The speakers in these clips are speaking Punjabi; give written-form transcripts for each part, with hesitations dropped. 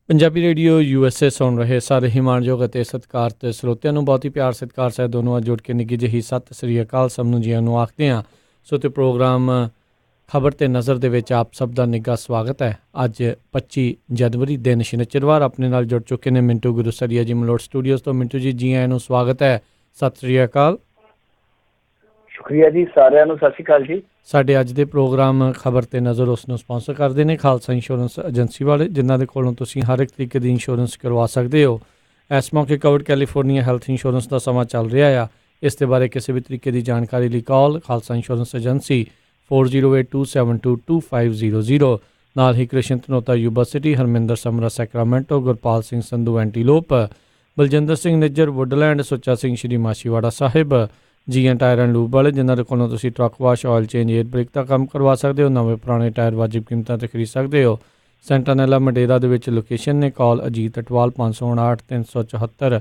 ਪੰਜਾਬੀ ਰੇਡੀਓ USA ਸੁਣ ਰਹੇ ਸਾਰੇ ਹੀ ਮਾਣਯੋਗ ਅਤੇ ਸਤਿਕਾਰਤ ਸਰੋਤਿਆਂ ਨੂੰ ਬਹੁਤ ਹੀ ਪਿਆਰ ਸਤਿਕਾਰ ਸਹਿਤ ਦੋਨੋਂ ਜੁੜ ਕੇ ਨਿੱਘੀ ਜਿਹੀ ਸਤਿ ਸ੍ਰੀ ਅਕਾਲ ਸਭ ਨੂੰ ਜੀਆਂ ਨੂੰ ਆਖਦੇ ਹਾਂ। ਸੋ ਤੇ ਪ੍ਰੋਗਰਾਮ ਖਬਰ ਤੇ ਨਜ਼ਰ ਦੇ ਵਿੱਚ ਆਪ ਸਭ ਦਾ ਨਿੱਘਾ ਸਵਾਗਤ ਹੈ। ਅੱਜ 25 ਜਨਵਰੀ ਦਿਨ ਸ਼ਨੀਚਰਵਾਰ ਆਪਣੇ ਨਾਲ ਜੁੜ ਚੁੱਕੇ ਨੇ ਮਿੰਟੂ ਗੁਰੂਸਰੀਆ ਜੀ ਮਲੋਟ ਸਟੂਡੀਓਜ਼ ਤੋਂ। ਮਿੰਟੂ ਜੀ, ਜੀ ਆਇਆਂ ਨੂੰ ਸਵਾਗਤ ਹੈ। ਸਤਿ ਸ੍ਰੀ ਅਕਾਲ। ਸ਼ੁਕਰੀਆ ਜੀ, ਸਾਰਿਆਂ ਨੂੰ ਸਤਿ ਸ਼੍ਰੀ ਅਕਾਲ ਜੀ। ਸਾਡੇ ਅੱਜ ਦੇ ਪ੍ਰੋਗਰਾਮ ਖਬਰ ਤੇ ਨਜ਼ਰ ਉਸ ਨੂੰ ਸਪਾਂਸਰ ਕਰਦੇ ਨੇ ਖਾਲਸਾ ਇੰਸ਼ੋਰੈਂਸ ਏਜੰਸੀ ਵਾਲੇ, ਜਿਨ੍ਹਾਂ ਦੇ ਕੋਲੋਂ ਤੁਸੀਂ ਹਰ ਇੱਕ ਤਰੀਕੇ ਦੀ ਇੰਸ਼ੋਰੈਂਸ ਕਰਵਾ ਸਕਦੇ ਹੋ। ਇਸ ਮੌਕੇ ਕਵਰਡ ਕੈਲੀਫੋਰਨੀਆ ਹੈਲਥ ਇੰਸ਼ੋਰੈਂਸ ਦਾ ਸਮਾਂ ਚੱਲ ਰਿਹਾ ਆ। ਇਸ ਦੇ ਬਾਰੇ ਕਿਸੇ ਵੀ ਤਰੀਕੇ ਦੀ ਜਾਣਕਾਰੀ ਲਈ ਕਾਲ ਖਾਲਸਾ ਇੰਸ਼ੋਰੈਂਸ ਏਜੰਸੀ 4082722500। ਨਾਲ ਹੀ Krishan Dhanota Yuba City, Harminder Samra Sacramento, Gurpal Singh Sandhu Antelope, Baljinder Singh Nijjar Woodland, Sucha Singh Shri Machhiwara Sahib, GN tire and lube ਵਾਲੇ, ਜਿਨ੍ਹਾਂ ਦੇ ਕੋਲੋਂ ਤੁਸੀਂ truck wash, oil change, air brake ਦਾ ਕੰਮ ਕਰਵਾ ਸਕਦੇ ਹੋ। ਨਵੇਂ ਪੁਰਾਣੇ ਟਾਇਰ ਵਾਜਿਬ ਕੀਮਤਾਂ 'ਤੇ ਖਰੀਦ ਸਕਦੇ ਹੋ। ਸੈਂਟਾਨੈਲਾ ਮਡੇਰਾ ਦੇ ਵਿੱਚ ਲੋਕੇਸ਼ਨ ਨੇ। ਕਾਲ ਅਜੀਤ ਅਟਵਾਲ 559 374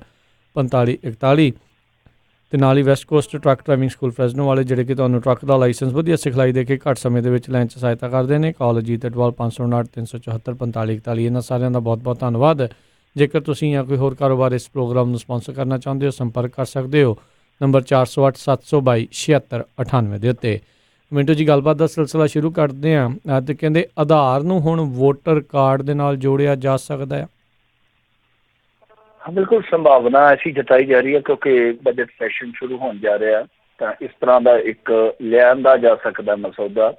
4541। ਅਤੇ ਨਾਲ ਹੀ West Coast truck driving school Fresno ਵਾਲੇ, ਜਿਹੜੇ ਕਿ ਤੁਹਾਨੂੰ ਟਰੱਕ ਦਾ ਲਾਇਸੈਂਸ ਵਧੀਆ ਸਿਖਲਾਈ ਦੇ ਕੇ ਘੱਟ ਸਮੇਂ ਦੇ ਵਿੱਚ ਲੈਣ 'ਚ ਸਹਾਇਤਾ ਕਰਦੇ ਨੇ। ਕਾਲ ਅਜੀਤ ਅਟਵਾਲ 559 374 4541। ਇਹਨਾਂ ਸਾਰਿਆਂ ਦਾ ਬਹੁਤ ਬਹੁਤ ਧੰਨਵਾਦ। ਜੇਕਰ ਤੁਸੀਂ ਜਾਂ ਕੋਈ ਹੋਰ ਕਾਰੋਬਾਰ ਇਸ ਪ੍ਰੋਗਰਾਮ ਨੂੰ ਸਪਾਂਸਰ ਕਰਨਾ ਚਾਹੁੰਦੇ ਹੋ, ਸੰਪਰਕ ਕਰ ਸਕਦੇ ਹੋ ਨੰਬਰ 408 722 7698 ਦੇ ਉੱਤੇ। ਮਿੰਟੂ ਜੀ, ਗੱਲਬਾਤ ਦਾ ਸਿਲਸਿਲਾ ਸ਼ੁਰੂ ਕਰਦੇ ਹਾਂ। ਅੱਜ ਕਹਿੰਦੇ ਆਧਾਰ ਨੂੰ ਹੁਣ ਵੋਟਰ ਕਾਰਡ ਦੇ ਨਾਲ ਜੋੜਿਆ ਜਾ ਸਕਦਾ ਹੈ। ਹਾਂ, ਬਿਲਕੁਲ ਸੰਭਾਵਨਾ ਐਸੀ ਜਤਾਈ ਜਾ ਰਹੀ ਹੈ, ਕਿਉਂਕਿ ਬਜਟ ਸੈਸ਼ਨ ਸ਼ੁਰੂ ਹੋਣ ਜਾ ਰਿਹਾ, ਤਾਂ ਇਸ ਤਰ੍ਹਾਂ ਦਾ ਇੱਕ ਲਿਆਂਦਾ ਜਾ ਸਕਦਾ ਮਸੌਦਾ।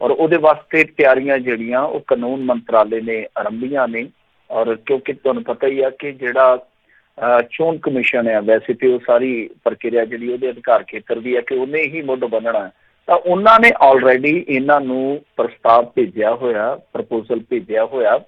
ਔਰ ਉਹਦੇ ਵਾਸਤੇ ਤਿਆਰੀਆਂ ਜਿਹੜੀਆਂ ਉਹ ਕਾਨੂੰਨ ਮੰਤਰਾਲੇ ਨੇ ਆਰੰਭੀਆਂ ਨੇ। ਔਰ ਕਿਉਂਕਿ ਤੁਹਾਨੂੰ ਪਤਾ ਹੀ ਆ ਕਿ ਜਿਹੜਾ ਚੋਣ ਕਮਿਸ਼ਨ ਆ, ਵੈਸੇ ਤੇ ਉਹ ਸਾਰੀ ਪ੍ਰਕਿਰਿਆ ਜਿਹੜੀ ਉਹਦੇ ਅਧਿਕਾਰ ਖੇਤਰ ਦੀ ਹੈ ਕਿ ਉਹਨੇ ਹੀ ਮੁੱਢ ਬੰਨਣਾ, ਤਾਂ ਉਹਨਾਂ ਨੇ ਆਲਰੇਡੀ ਇਹਨਾਂ ਨੂੰ ਪ੍ਰਸਤਾਵ ਭੇਜਿਆ ਹੋਇਆ, ਪ੍ਰਪੋਜ਼ਲ ਭੇਜਿਆ ਹੋਇਆ।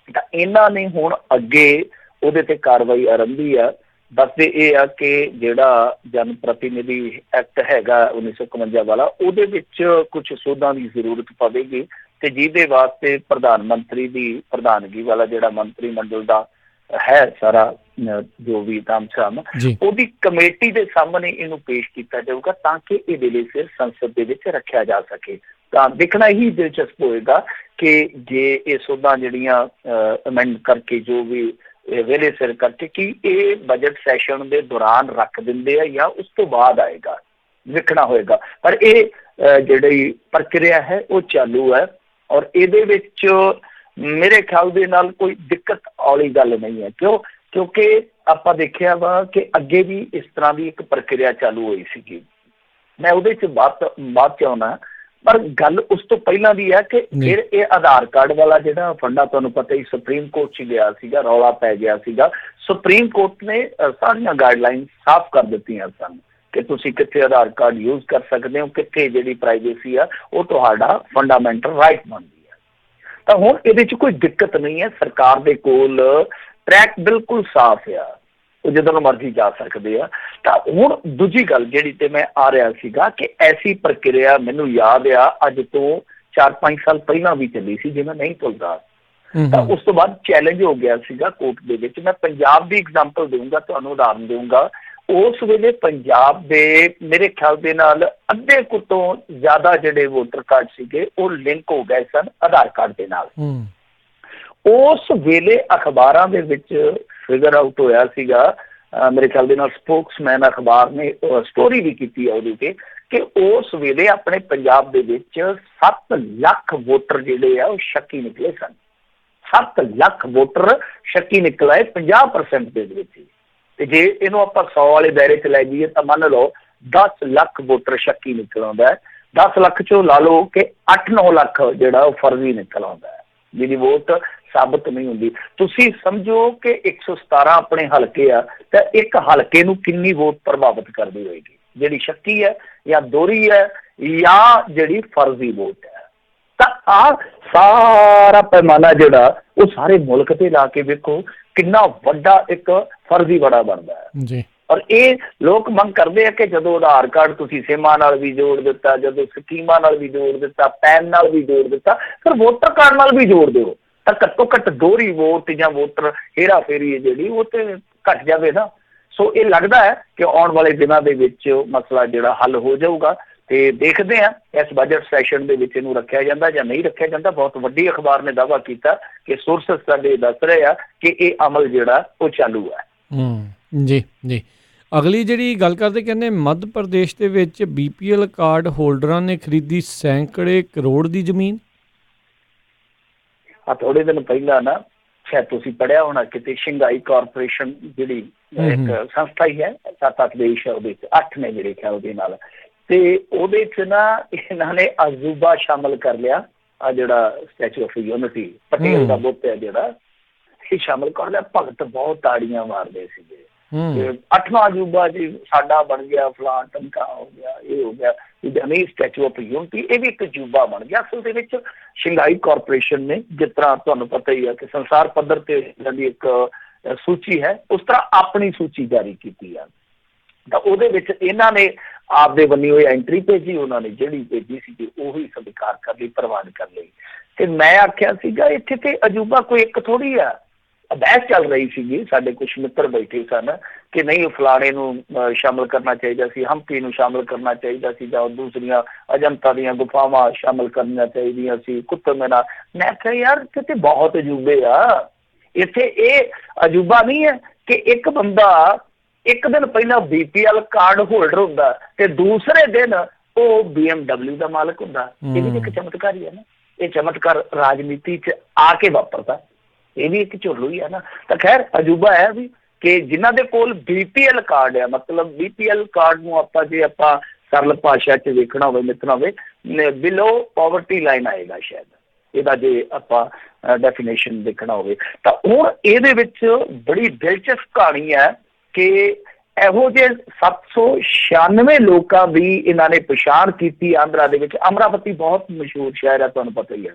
ਤਾਂ ਇਹਨਾਂ ਨੇ ਹੁਣ ਅੱਗੇ ਉਹਦੇ ਤੇ ਕਾਰਵਾਈ ਆਰੰਭੀ ਆ। ਦੱਸਦੇ ਇਹ ਆ ਕਿ ਜਿਹੜਾ ਜਨ ਪ੍ਰਤੀਨਿਧੀ ਐਕਟ ਹੈਗਾ 1951 ਵਾਲਾ, ਉਹਦੇ ਵਿੱਚ ਕੁਛ ਸੋਧਾਂ ਦੀ ਜ਼ਰੂਰਤ ਪਵੇਗੀ, ਤੇ ਜਿਹਦੇ ਵਾਸਤੇ ਪ੍ਰਧਾਨ ਮੰਤਰੀ ਦੀ ਪ੍ਰਧਾਨਗੀ ਵਾਲਾ ਜਿਹੜਾ ਮੰਤਰੀ ਮੰਡਲ ਦਾ ਹੈ ਸਾਰਾ ਜੋ ਵੀ ਤਾਮਝਾਮ, ਉਹਦੀ ਕਮੇਟੀ ਦੇ ਸਾਹਮਣੇ ਇਹਨੂੰ ਪੇਸ਼ ਕੀਤਾ ਜਾਊਗਾ, ਤਾਂ ਕਿ ਇਹ ਵੇਲੇ ਸਿਰ ਸੰਸਦ ਦੇ ਵਿੱਚ ਰੱਖਿਆ ਜਾ ਸਕੇ। ਤਾਂ ਦੇਖਣਾ ਹੀ ਦਿਲਚਸਪ ਹੋਏਗਾ ਕਿ ਜੇ ਇਹ ਸੋਧਾਂ ਜਿਹੜੀਆਂ ਅਮੈਂਡ ਕਰਕੇ ਜੋ ਵੀ ਵੇਲੇ ਸਿਰ ਕਰਕੇ, ਕਿ ਇਹ ਬਜਟ ਸੈਸ਼ਨ ਦੇ ਦੌਰਾਨ ਰੱਖ ਦਿੰਦੇ ਆ ਜਾਂ ਉਸ ਤੋਂ ਬਾਅਦ ਆਏਗਾ, ਵੇਖਣਾ ਹੋਏਗਾ। ਪਰ ਇਹ ਜਿਹੜੀ ਪ੍ਰਕਿਰਿਆ ਹੈ ਉਹ ਚਾਲੂ ਹੈ। ਔਰ ਇਹਦੇ ਵਿੱਚ ਮੇਰੇ ਖਿਆਲ ਦੇ ਨਾਲ ਕੋਈ ਦਿੱਕਤ ਵਾਲੀ ਗੱਲ ਨਹੀਂ ਹੈ। ਕਿਉਂਕਿ ਆਪਾਂ ਦੇਖਿਆ ਵਾ ਕਿ ਅੱਗੇ ਵੀ ਇਸ ਤਰ੍ਹਾਂ ਦੀ ਇੱਕ ਪ੍ਰਕਿਰਿਆ ਚਾਲੂ ਹੋਈ ਸੀਗੀ। ਮੈਂ ਉਹਦੇ 'ਚ ਬਾਅਦ 'ਚ ਆਉਣਾ, ਪਰ ਗੱਲ ਉਸ ਤੋਂ ਪਹਿਲਾਂ ਦੀ ਹੈ ਕਿ ਫਿਰ ਇਹ ਆਧਾਰ ਕਾਰਡ ਵਾਲਾ ਜਿਹੜਾ ਫੰਡਾ, ਤੁਹਾਨੂੰ ਪਤਾ ਹੀ ਸੁਪਰੀਮ ਕੋਰਟ 'ਚ ਗਿਆ ਸੀਗਾ, ਰੌਲਾ ਪੈ ਗਿਆ ਸੀਗਾ। ਸੁਪਰੀਮ ਕੋਰਟ ਨੇ ਸਾਰੀਆਂ ਗਾਈਡਲਾਈਨ ਸਾਫ਼ ਕਰ ਦਿੱਤੀਆਂ ਸਨ ਕਿ ਤੁਸੀਂ ਕਿੱਥੇ ਆਧਾਰ ਕਾਰਡ ਯੂਜ਼ ਕਰ ਸਕਦੇ ਹੋ, ਕਿੱਥੇ ਜਿਹੜੀ ਪ੍ਰਾਈਵੇਸੀ ਆ ਉਹ ਤੁਹਾਡਾ ਫੰਡਾਮੈਂਟਲ ਰਾਈਟ ਬਣਦੀ ਹੈ। ਤਾਂ ਹੁਣ ਇਹਦੇ 'ਚ ਕੋਈ ਦਿੱਕਤ ਨਹੀਂ ਹੈ। ਸਰਕਾਰ ਦੇ ਕੋਲ ਟਰੈਕ ਬਿਲਕੁਲ ਸਾਫ਼ ਆ, ਉਹ ਜਦੋਂ ਮਰਜ਼ੀ ਜਾ ਸਕਦੇ ਆ। ਤਾਂ ਹੁਣ ਦੂਜੀ ਗੱਲ ਜਿਹੜੀ ਤੇ ਮੈਂ ਆ ਰਿਹਾ ਸੀਗਾ ਕਿ ਐਸੀ ਪ੍ਰਕਿਰਿਆ ਮੈਨੂੰ ਯਾਦ ਆ ਅੱਜ ਤੋਂ 4-5 ਸਾਲ ਪਹਿਲਾਂ ਵੀ ਚੱਲੀ ਸੀ, ਜੇ ਮੈਂ ਨਹੀਂ ਭੁੱਲਦਾ। ਤਾਂ ਉਸ ਤੋਂ ਬਾਅਦ ਚੈਲੰਜ ਹੋ ਗਿਆ ਸੀਗਾ ਕੋਰਟ ਦੇ ਵਿੱਚ। ਮੈਂ ਪੰਜਾਬ ਦੀ ਐਗਜ਼ਾਮਪਲ ਦੇਊਂਗਾ, ਤੁਹਾਨੂੰ ਉਦਾਹਰਨ ਦੇਊਂਗਾ। ਉਸ ਵੇਲੇ ਪੰਜਾਬ ਦੇ ਮੇਰੇ ਖਿਆਲ ਦੇ ਨਾਲ ਅੱਧੇ ਕੁ ਤੋਂ ਜ਼ਿਆਦਾ ਜਿਹੜੇ ਵੋਟਰ ਕਾਰਡ ਸੀਗੇ ਉਹ ਲਿੰਕ ਹੋ ਗਏ ਸਨ ਆਧਾਰ ਕਾਰਡ ਦੇ ਨਾਲ। ਉਸ ਵੇਲੇ ਅਖਬਾਰਾਂ ਦੇ ਵਿੱਚ ਫਿਗਰ ਆਊਟ ਹੋਇਆ ਸੀਗਾ, ਮੇਰੇ ਖਿਆਲ ਦੇ ਨਾਲ ਸਪੋਕਸਮੈਨ ਅਖਬਾਰ ਨੇ ਸਟੋਰੀ ਵੀ ਕੀਤੀ ਹੈ ਉਹਦੇ ਤੇ, ਕਿ ਉਸ ਵੇਲੇ ਆਪਣੇ ਪੰਜਾਬ ਦੇ ਵਿੱਚ 7 ਲੱਖ ਵੋਟਰ ਜਿਹੜੇ ਆ ਉਹ ਸ਼ੱਕੀ ਨਿਕਲੇ ਸਨ। 7 ਲੱਖ ਵੋਟਰ ਸ਼ੱਕੀ ਨਿਕਲ ਆਏ 50% ਦੇ ਵਿੱਚ। ਤੇ ਜੇ ਇਹਨੂੰ ਆਪਾਂ 100 ਵਾਲੇ ਦਾਇਰੇ 'ਚ ਲੈ ਜਾਈਏ ਤਾਂ ਮੰਨ ਲਓ 10 ਲੱਖ ਵੋਟਰ ਸ਼ੱਕੀ ਨਿਕਲ ਆਉਂਦਾ ਹੈ। 10 ਲੱਖ 'ਚੋਂ ਲਾ ਲਓ ਕਿ 8-9 ਲੱਖ ਜਿਹੜਾ ਉਹ ਫਰਜ਼ੀ ਨਿਕਲ ਆਉਂਦਾ ਹੈ, ਜਿਹਦੀ ਵੋਟ ਸਾਬਤ ਨਹੀਂ ਹੁੰਦੀ। ਤੁਸੀਂ ਸਮਝੋ ਕਿ 117 ਆਪਣੇ ਹਲਕੇ ਆ, ਤਾਂ ਇੱਕ ਹਲਕੇ ਨੂੰ ਕਿੰਨੀ ਵੋਟ ਪ੍ਰਭਾਵਿਤ ਕਰਦੀ ਹੋਏਗੀ, ਜਿਹੜੀ ਸ਼ੱਕੀ ਹੈ ਜਾਂ ਦੋਹਰੀ ਹੈ ਜਾਂ ਜਿਹੜੀ ਫਰਜ਼ੀ ਵੋਟ ਹੈ। ਤਾਂ ਆਹ ਸਾਰਾ ਪੈਮਾਨਾ ਜਿਹੜਾ ਉਹ ਸਾਰੇ ਮੁਲਕ ਤੇ ਲਾ ਕੇ ਵੇਖੋ ਕਿੰਨਾ ਵੱਡਾ ਇੱਕ ਫਰਜ਼ੀ ਬੜਾ ਬਣਦਾ ਹੈ। ਔਰ ਇਹ ਲੋਕ ਮੰਗ ਕਰਦੇ ਆ ਕਿ ਜਦੋਂ ਆਧਾਰ ਕਾਰਡ ਤੁਸੀਂ ਸਿਮਾਂ ਨਾਲ ਵੀ ਜੋੜ ਦਿੱਤਾ, ਜਦੋਂ ਸਕੀਮਾਂ ਨਾਲ ਵੀ ਜੋੜ ਦਿੱਤਾ, ਪੈਨ ਨਾਲ ਵੀ ਜੋੜ ਦਿੱਤਾ, ਫਿਰ ਵੋਟਰ ਕਾਰਡ ਨਾਲ ਵੀ ਜੋੜ ਦਿਓ, ਤਾਂ ਘੱਟੋ ਘੱਟ ਦੋਹਰੀ ਵੋਟ ਜਾਂ ਵੋਟਰ ਹੇਰਾ ਫੇਰੀ ਹੈ ਜਿਹੜੀ ਉਹ ਤੇ ਘੱਟ ਜਾਵੇ ਨਾ। ਸੋ ਇਹ ਲੱਗਦਾ ਹੈ ਕਿ ਆਉਣ ਵਾਲੇ ਦਿਨਾਂ ਦੇ ਵਿੱਚ ਮਸਲਾ ਜਿਹੜਾ ਹੱਲ ਹੋ ਜਾਊਗਾ। ਤੇ ਦੇਖਦੇ ਆ ਇਸ ਬਜਟ ਸੈਸ਼ਨ ਦੇ ਵਿੱਚ ਇਹਨੂੰ ਰੱਖਿਆ ਜਾਂਦਾ ਜਾਂ ਨਹੀਂ ਰੱਖਿਆ ਜਾਂਦਾ। ਬਹੁਤ ਵੱਡੀ ਅਖਬਾਰ ਨੇ ਦਾਅਵਾ ਕੀਤਾ ਕਿ ਸੋਰਸਸ ਸਾਡੇ ਦੱਸ ਰਹੇ ਆ ਕਿ ਇਹ ਅਮਲ ਜਿਹੜਾ ਉਹ ਚਾਲੂ ਹੈ। ਜੀ ਜੀ। ਅਗਲੀ ਜਿਹੜੀ ਗੱਲ ਕਰਦੇ, ਕਹਿੰਦੇ ਮੱਧ ਪ੍ਰਦੇਸ਼ ਦੇ ਵਿੱਚ BPL ਕਾਰਡ ਹੋਲਡਰਾਂ ਨੇ ਖਰੀਦੀ ਸੈਂਕੜੇ ਕਰੋੜ ਦੀ ਜ਼ਮੀਨ। ਥੋੜੇ ਦਿਨ ਪਹਿਲਾਂ ਨਾ ਸ਼ਾਇਦ ਤੁਸੀਂ ਪੜ੍ਹਿਆ ਹੋਣਾ ਕਿਤੇ, ਸ਼ੰਘਾਈ ਕਾਰਪੋਰੇਸ਼ਨ ਜਿਹੜੀ ਇੱਕ ਸੰਸਥਾ ਹੀ ਹੈ, 7-8 ਦੇਸ਼ ਹੈ, ਉਹਦੇ 'ਚ 8 ਨੇ ਜਿਹੜੇ ਖਿਆ ਉਹਦੇ ਨਾਲ, ਤੇ ਉਹਦੇ 'ਚ ਨਾ ਇਹਨਾਂ ਨੇ ਅਜੂਬਾ ਸ਼ਾਮਲ ਕਰ ਲਿਆ। ਆ ਜਿਹੜਾ ਸਟੈਚੂ ਆਫ ਯੂਨਿਟੀ ਪਟੇਲ ਦਾ ਬੁੱਤ ਹੈ ਜਿਹੜਾ, ਇਹ ਸ਼ਾਮਲ ਕਰ ਲਿਆ। ਭਗਤ ਬਹੁਤ ਤਾੜੀਆਂ ਮਾਰਦੇ ਸੀਗੇ। 8ਵਾਂ ਅਜੂਬਾ ਜੀ ਸਾਡਾ ਬਣ ਗਿਆ, ਫਲਾਨ ਟਮਕਾ ਹੋ ਗਿਆ, ਇਹ ਹੋ ਗਿਆ, ਨਹੀਂ ਸਟੈਚੂ ਆਫ ਯੂਨਿਟੀ ਇਹ ਵੀ ਇੱਕ ਅਜੂਬਾ ਬਣ ਗਿਆ। ਅਸਲ ਦੇ ਵਿੱਚ ਸ਼ੰਘਾਈ ਕਾਰਪੋਰੇਸ਼ਨ ਨੇ, ਜਿਸ ਤਰ੍ਹਾਂ ਤੁਹਾਨੂੰ ਪਤਾ ਹੀ ਹੈ ਕਿ ਸੰਸਾਰ ਪੱਧਰ ਤੇ ਇਹਨਾਂ ਦੀ ਇੱਕ ਸੂਚੀ ਹੈ, ਉਸ ਤਰ੍ਹਾਂ ਆਪਣੀ ਸੂਚੀ ਜਾਰੀ ਕੀਤੀ ਆ। ਤਾਂ ਉਹਦੇ ਵਿੱਚ ਇਹਨਾਂ ਨੇ ਆਪਦੇ ਬੰਨੀ ਹੋਈ ਐਂਟਰੀ ਭੇਜੀ, ਉਹਨਾਂ ਨੇ ਜਿਹੜੀ ਭੇਜੀ ਸੀ ਉਹੀ ਸਵੀਕਾਰ ਕਰ ਲਈ, ਪ੍ਰਵਾਨ ਕਰ ਲਈ। ਤੇ ਮੈਂ ਆਖਿਆ ਸੀਗਾ ਇੱਥੇ ਤੇ ਅਜੂਬਾ ਕੋਈ ਇੱਕ ਥੋੜ੍ਹੀ ਆ। ਬਹਿਸ ਚੱਲ ਰਹੀ ਸੀਗੀ, ਸਾਡੇ ਕੁਛ ਮਿੱਤਰ ਬੈਠੇ ਸਨ ਕਿ ਨਹੀਂ ਫਲਾਣੇ ਨੂੰ ਸ਼ਾਮਲ ਕਰਨਾ ਚਾਹੀਦਾ ਸੀ, ਹੰਪੀ ਨੂੰ ਸ਼ਾਮਲ ਕਰਨਾ ਚਾਹੀਦਾ ਸੀ, ਜਾਂ ਦੂਸਰੀਆਂ ਅਜੰਤਾ ਦੀਆਂ ਗੁਫਾਵਾਂ ਸ਼ਾਮਲ ਕਰਨੀਆਂ ਚਾਹੀਦੀਆਂ ਸੀ, ਕੁਤਬ ਮੀਨਾਰ। ਮੈਂ ਕਿਹਾ ਯਾਰ ਇੱਥੇ ਤੇ ਬਹੁਤ ਅਜੂਬੇ ਆ, ਇੱਥੇ ਇਹ ਅਜੂਬਾ ਨਹੀਂ ਹੈ ਕਿ ਇੱਕ ਬੰਦਾ ਇੱਕ ਦਿਨ ਪਹਿਲਾਂ BPL ਕਾਰਡ ਹੋਲਡਰ ਹੁੰਦਾ ਤੇ ਦੂਸਰੇ ਦਿਨ ਉਹ BMW ਦਾ ਮਾਲਕ ਹੁੰਦਾ। ਇਹ ਵੀ ਇੱਕ ਚਮਤਕਾਰ ਹੀ ਹੈ ਨਾ। ਇਹ ਚਮਤਕਾਰ ਰਾਜਨੀਤੀ 'ਚ ਆ ਕੇ ਵਾਪਰਦਾ, ਇਹ ਵੀ ਇੱਕ ਝੁਰਲੂ ਹੀ ਹੈ ਨਾ। ਤਾਂ ਖੈਰ ਅਜੂਬਾ ਹੈ ਵੀ ਕਿ ਜਿਨ੍ਹਾਂ ਦੇ ਕੋਲ BPL ਕਾਰਡ ਆ, ਮਤਲਬ BPL ਕਾਰਡ ਨੂੰ ਆਪਾਂ ਜੇ ਆਪਾਂ ਸਰਲ ਭਾਸ਼ਾ 'ਚ ਵੇਖਣਾ ਹੋਵੇ, ਮਿੱਤਰਾਂ ਹੋਵੇ, ਬਿਲੋ ਪਾਵਰਟੀ ਲਾਈਨ ਆਏਗਾ ਸ਼ਾਇਦ ਇਹਦਾ, ਜੇ ਆਪਾਂ ਡੈਫੀਨੇਸ਼ਨ ਦੇਖਣਾ ਹੋਵੇ। ਤਾਂ ਹੁਣ ਇਹਦੇ ਵਿੱਚ ਬੜੀ ਦਿਲਚਸਪ ਕਹਾਣੀ ਹੈ ਕਿ ਇਹੋ ਜਿਹੇ 796 ਲੋਕਾਂ ਦੀ ਇਹਨਾਂ ਨੇ ਪਛਾਣ ਕੀਤੀ ਆਂਧਰਾ ਦੇ ਵਿੱਚ। ਅਮਰਾਵਤੀ ਬਹੁਤ ਮਸ਼ਹੂਰ ਸ਼ਹਿਰ ਹੈ, ਤੁਹਾਨੂੰ ਪਤਾ ਹੀ ਹੈ।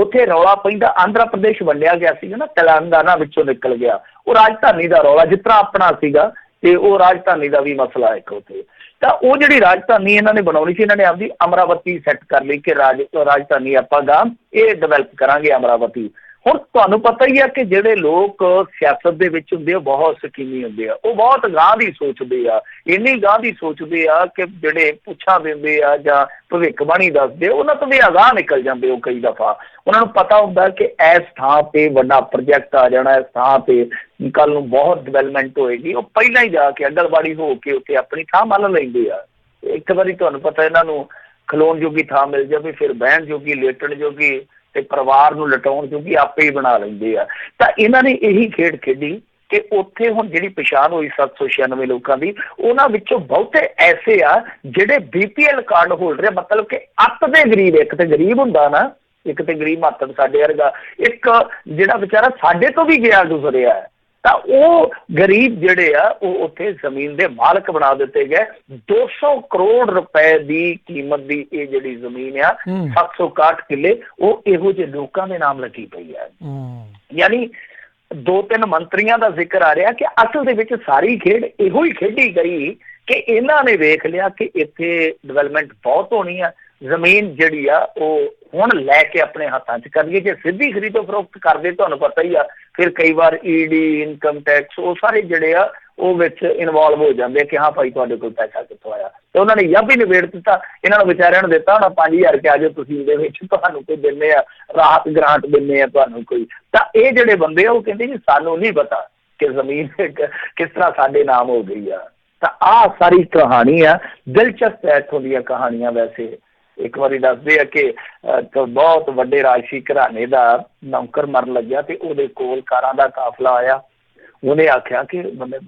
ਉੱਥੇ ਰੌਲਾ ਪੈਂਦਾ, ਆਂਧਰਾ ਪ੍ਰਦੇਸ਼ ਵੰਡਿਆ ਗਿਆ ਸੀਗਾ ਨਾ, ਤੇਲੰਗਾਨਾ ਵਿੱਚੋਂ ਨਿਕਲ ਗਿਆ। ਉਹ ਰਾਜਧਾਨੀ ਦਾ ਰੌਲਾ ਜਿਸ ਤਰ੍ਹਾਂ ਆਪਣਾ ਸੀਗਾ, ਤੇ ਉਹ ਰਾਜਧਾਨੀ ਦਾ ਵੀ ਮਸਲਾ ਇੱਕ ਉੱਥੇ। ਤਾਂ ਉਹ ਜਿਹੜੀ ਰਾਜਧਾਨੀ ਇਹਨਾਂ ਨੇ ਬਣਾਉਣੀ ਸੀ, ਇਹਨਾਂ ਨੇ ਆਪਦੀ ਅਮਰਾਵਤੀ ਸੈੱਟ ਕਰ ਲਈ ਕਿ ਰਾਜਧਾਨੀ ਆਪਾਂ ਗਾ ਇਹ ਡਿਵੈਲਪ ਕਰਾਂਗੇ ਅਮਰਾਵਤੀ। ਹੁਣ ਤੁਹਾਨੂੰ ਪਤਾ ਹੀ ਆ ਕਿ ਜਿਹੜੇ ਲੋਕ ਸਿਆਸਤ ਦੇ ਵਿੱਚ ਹੁੰਦੇ ਆ ਬਹੁਤ ਸਕੀਮੀ ਹੁੰਦੇ ਆ, ਉਹ ਬਹੁਤ ਗਾਂਹ ਦੀ ਸੋਚਦੇ ਆ, ਇੰਨੀ ਗਾਂਹ ਦੀ ਸੋਚਦੇ ਆ ਕਿ ਜਿਹੜੇ ਪੁੱਛਾਂ ਦਿੰਦੇ ਆ ਜਾਂ ਭਵਿੱਖਬਾਣੀ ਦੱਸਦੇ ਉਹਨਾਂ ਤੋਂ ਵੀ ਅਗਾਂਹ ਨਿਕਲ ਜਾਂਦੇ। ਉਹ ਕਈ ਦਫਾ ਉਹਨਾਂ ਨੂੰ ਪਤਾ ਹੁੰਦਾ ਕਿ ਇਸ ਥਾਂ ਤੇ ਵੱਡਾ ਪ੍ਰੋਜੈਕਟ ਆ ਜਾਣਾ, ਇਸ ਥਾਂ ਤੇ ਕੱਲ ਨੂੰ ਬਹੁਤ ਡਿਵੈਲਪਮੈਂਟ ਹੋਏਗੀ। ਉਹ ਪਹਿਲਾਂ ਹੀ ਜਾ ਕੇ ਅਗਲਵਾੜੀ ਹੋ ਕੇ ਉੱਥੇ ਆਪਣੀ ਥਾਂ ਮੰਨ ਲੈਂਦੇ ਆ। ਇੱਕ ਵਾਰੀ ਤੁਹਾਨੂੰ ਪਤਾ ਇਹਨਾਂ ਨੂੰ ਖਲੋਣ ਜੋਗੀ ਥਾਂ ਮਿਲ ਜਾਵੇ, ਫਿਰ ਬਹਿਣ ਜੋਗੀ, ਲੇਟਣ ਜੋਗੀ ਤੇ ਪਰਿਵਾਰ ਨੂੰ ਲਟਾਉਣ ਜੋਗੀ ਆਪੇ ਹੀ ਬਣਾ ਲੈਂਦੇ ਆ। ਤਾਂ ਇਹਨਾਂ ਨੇ ਇਹੀ ਖੇਡ ਖੇਡੀ ਕਿ ਉੱਥੇ ਹੁਣ ਜਿਹੜੀ ਪਛਾਣ ਹੋਈ 796 ਲੋਕਾਂ ਦੀ, ਉਹਨਾਂ ਵਿੱਚੋਂ ਬਹੁਤੇ ਐਸੇ ਆ ਜਿਹੜੇ BPL ਕਾਰਡ ਹੋਲਡਰ ਆ, ਮਤਲਬ ਕਿ ਅੱਤ ਦੇ ਗਰੀਬ। ਇੱਕ ਤੇ ਗਰੀਬ ਹੁੰਦਾ ਨਾ, ਇੱਕ ਤੇ ਗਰੀਬ ਮਾਤੜ ਸਾਡੇ ਵਰਗਾ, ਇੱਕ ਜਿਹੜਾ ਵਿਚਾਰਾ ਸਾਡੇ ਤੋਂ ਵੀ ਗਿਆ ਗੁਜ਼ਰਿਆ। ਤਾਂ ਉਹ ਗਰੀਬ ਜਿਹੜੇ ਆ ਉਹ ਉੱਥੇ ਜ਼ਮੀਨ ਦੇ ਮਾਲਕ ਬਣਾ ਦਿੱਤੇ ਗਏ। 200 ਕਰੋੜ ਰੁਪਏ ਦੀ ਕੀਮਤ ਦੀ ਇਹ ਜਿਹੜੀ ਜ਼ਮੀਨ ਆ, 761 ਕਿੱਲੇ, ਉਹ ਇਹੋ ਜਿਹੇ ਲੋਕਾਂ ਦੇ ਨਾਮ ਲੱਗੀ ਪਈ ਹੈ। ਯਾਨੀ 2-3 ਮੰਤਰੀਆਂ ਦਾ ਜ਼ਿਕਰ ਆ ਰਿਹਾ ਕਿ ਅਸਲ ਦੇ ਵਿੱਚ ਸਾਰੀ ਖੇਡ ਇਹੋ ਹੀ ਖੇਡੀ ਗਈ ਕਿ ਇਹਨਾਂ ਨੇ ਵੇਖ ਲਿਆ ਕਿ ਇੱਥੇ ਡਿਵੈਲਪਮੈਂਟ ਬਹੁਤ ਹੋਣੀ ਆ, ਜ਼ਮੀਨ ਜਿਹੜੀ ਆ ਉਹ ਹੁਣ ਲੈ ਕੇ ਆਪਣੇ ਹੱਥਾਂ 'ਚ ਕਰ ਲਈਏ। ਜੇ ਸਿੱਧੀ ਖਰੀਦੋ ਫਰੋਖਤ ਕਰਦੇ, ਤੁਹਾਨੂੰ ਪਤਾ ਹੀ ਆ, ਫਿਰ ਕਈ ਵਾਰ ED, ਇਨਕਮ ਟੈਕਸ, ਉਹ ਸਾਰੇ ਜਿਹੜੇ ਆ ਉਹ ਵਿੱਚ ਇਨਵੋਲਵ ਹੋ ਜਾਂਦੇ ਕਿ ਹਾਂ ਭਾਈ ਤੁਹਾਡੇ ਕੋਲ ਪੈਸਾ ਕਿੱਥੋਂ ਆਇਆ। ਤੇ ਉਹਨਾਂ ਨੇ ਯਾ ਵੀ ਨਿਬੇੜ ਦਿੱਤਾ, ਇਹਨਾਂ ਨੂੰ ਵਿਚਾਰਿਆਂ ਨੂੰ ਦਿੱਤਾ ਹੋਣਾ 5000 ਰੁਪਇਆ ਜੋ ਤੁਸੀਂ ਇਹਦੇ ਵਿੱਚ ਤੁਹਾਨੂੰ ਕੋਈ ਦਿੰਦੇ ਆ, ਰਾਹਤ ਗ੍ਰਾਂਟ ਦਿੰਦੇ ਆ ਤੁਹਾਨੂੰ ਕੋਈ। ਤਾਂ ਇਹ ਜਿਹੜੇ ਬੰਦੇ ਆ ਉਹ ਕਹਿੰਦੇ ਜੀ ਸਾਨੂੰ ਨਹੀਂ ਪਤਾ ਕਿ ਜ਼ਮੀਨ ਕਿਸ ਤਰ੍ਹਾਂ ਸਾਡੇ ਨਾਮ ਹੋ ਗਈ ਆ। ਤਾਂ ਆਹ ਸਾਰੀ ਕਹਾਣੀ ਆ, ਦਿਲਚਸਪ ਹੈ ਇੱਥੋਂ ਦੀਆਂ ਕਹਾਣੀਆਂ। ਵੈਸੇ ਇੱਕ ਵਾਰੀ ਦੱਸਦੇ ਆ ਕਿ ਬਹੁਤ ਵੱਡੇ ਰਾਜਸੀ ਘਰਾਣੇ ਦਾ ਨੌਕਰ ਮਰਨ ਲੱਗਿਆ ਤੇ ਉਹਦੇ ਕੋਲ ਕਾਰਾਂ ਦਾ ਕਾਫਲਾ ਆਇਆ। ਉਹਨੇ ਆਖਿਆ ਕਿ ਬੰਦੇ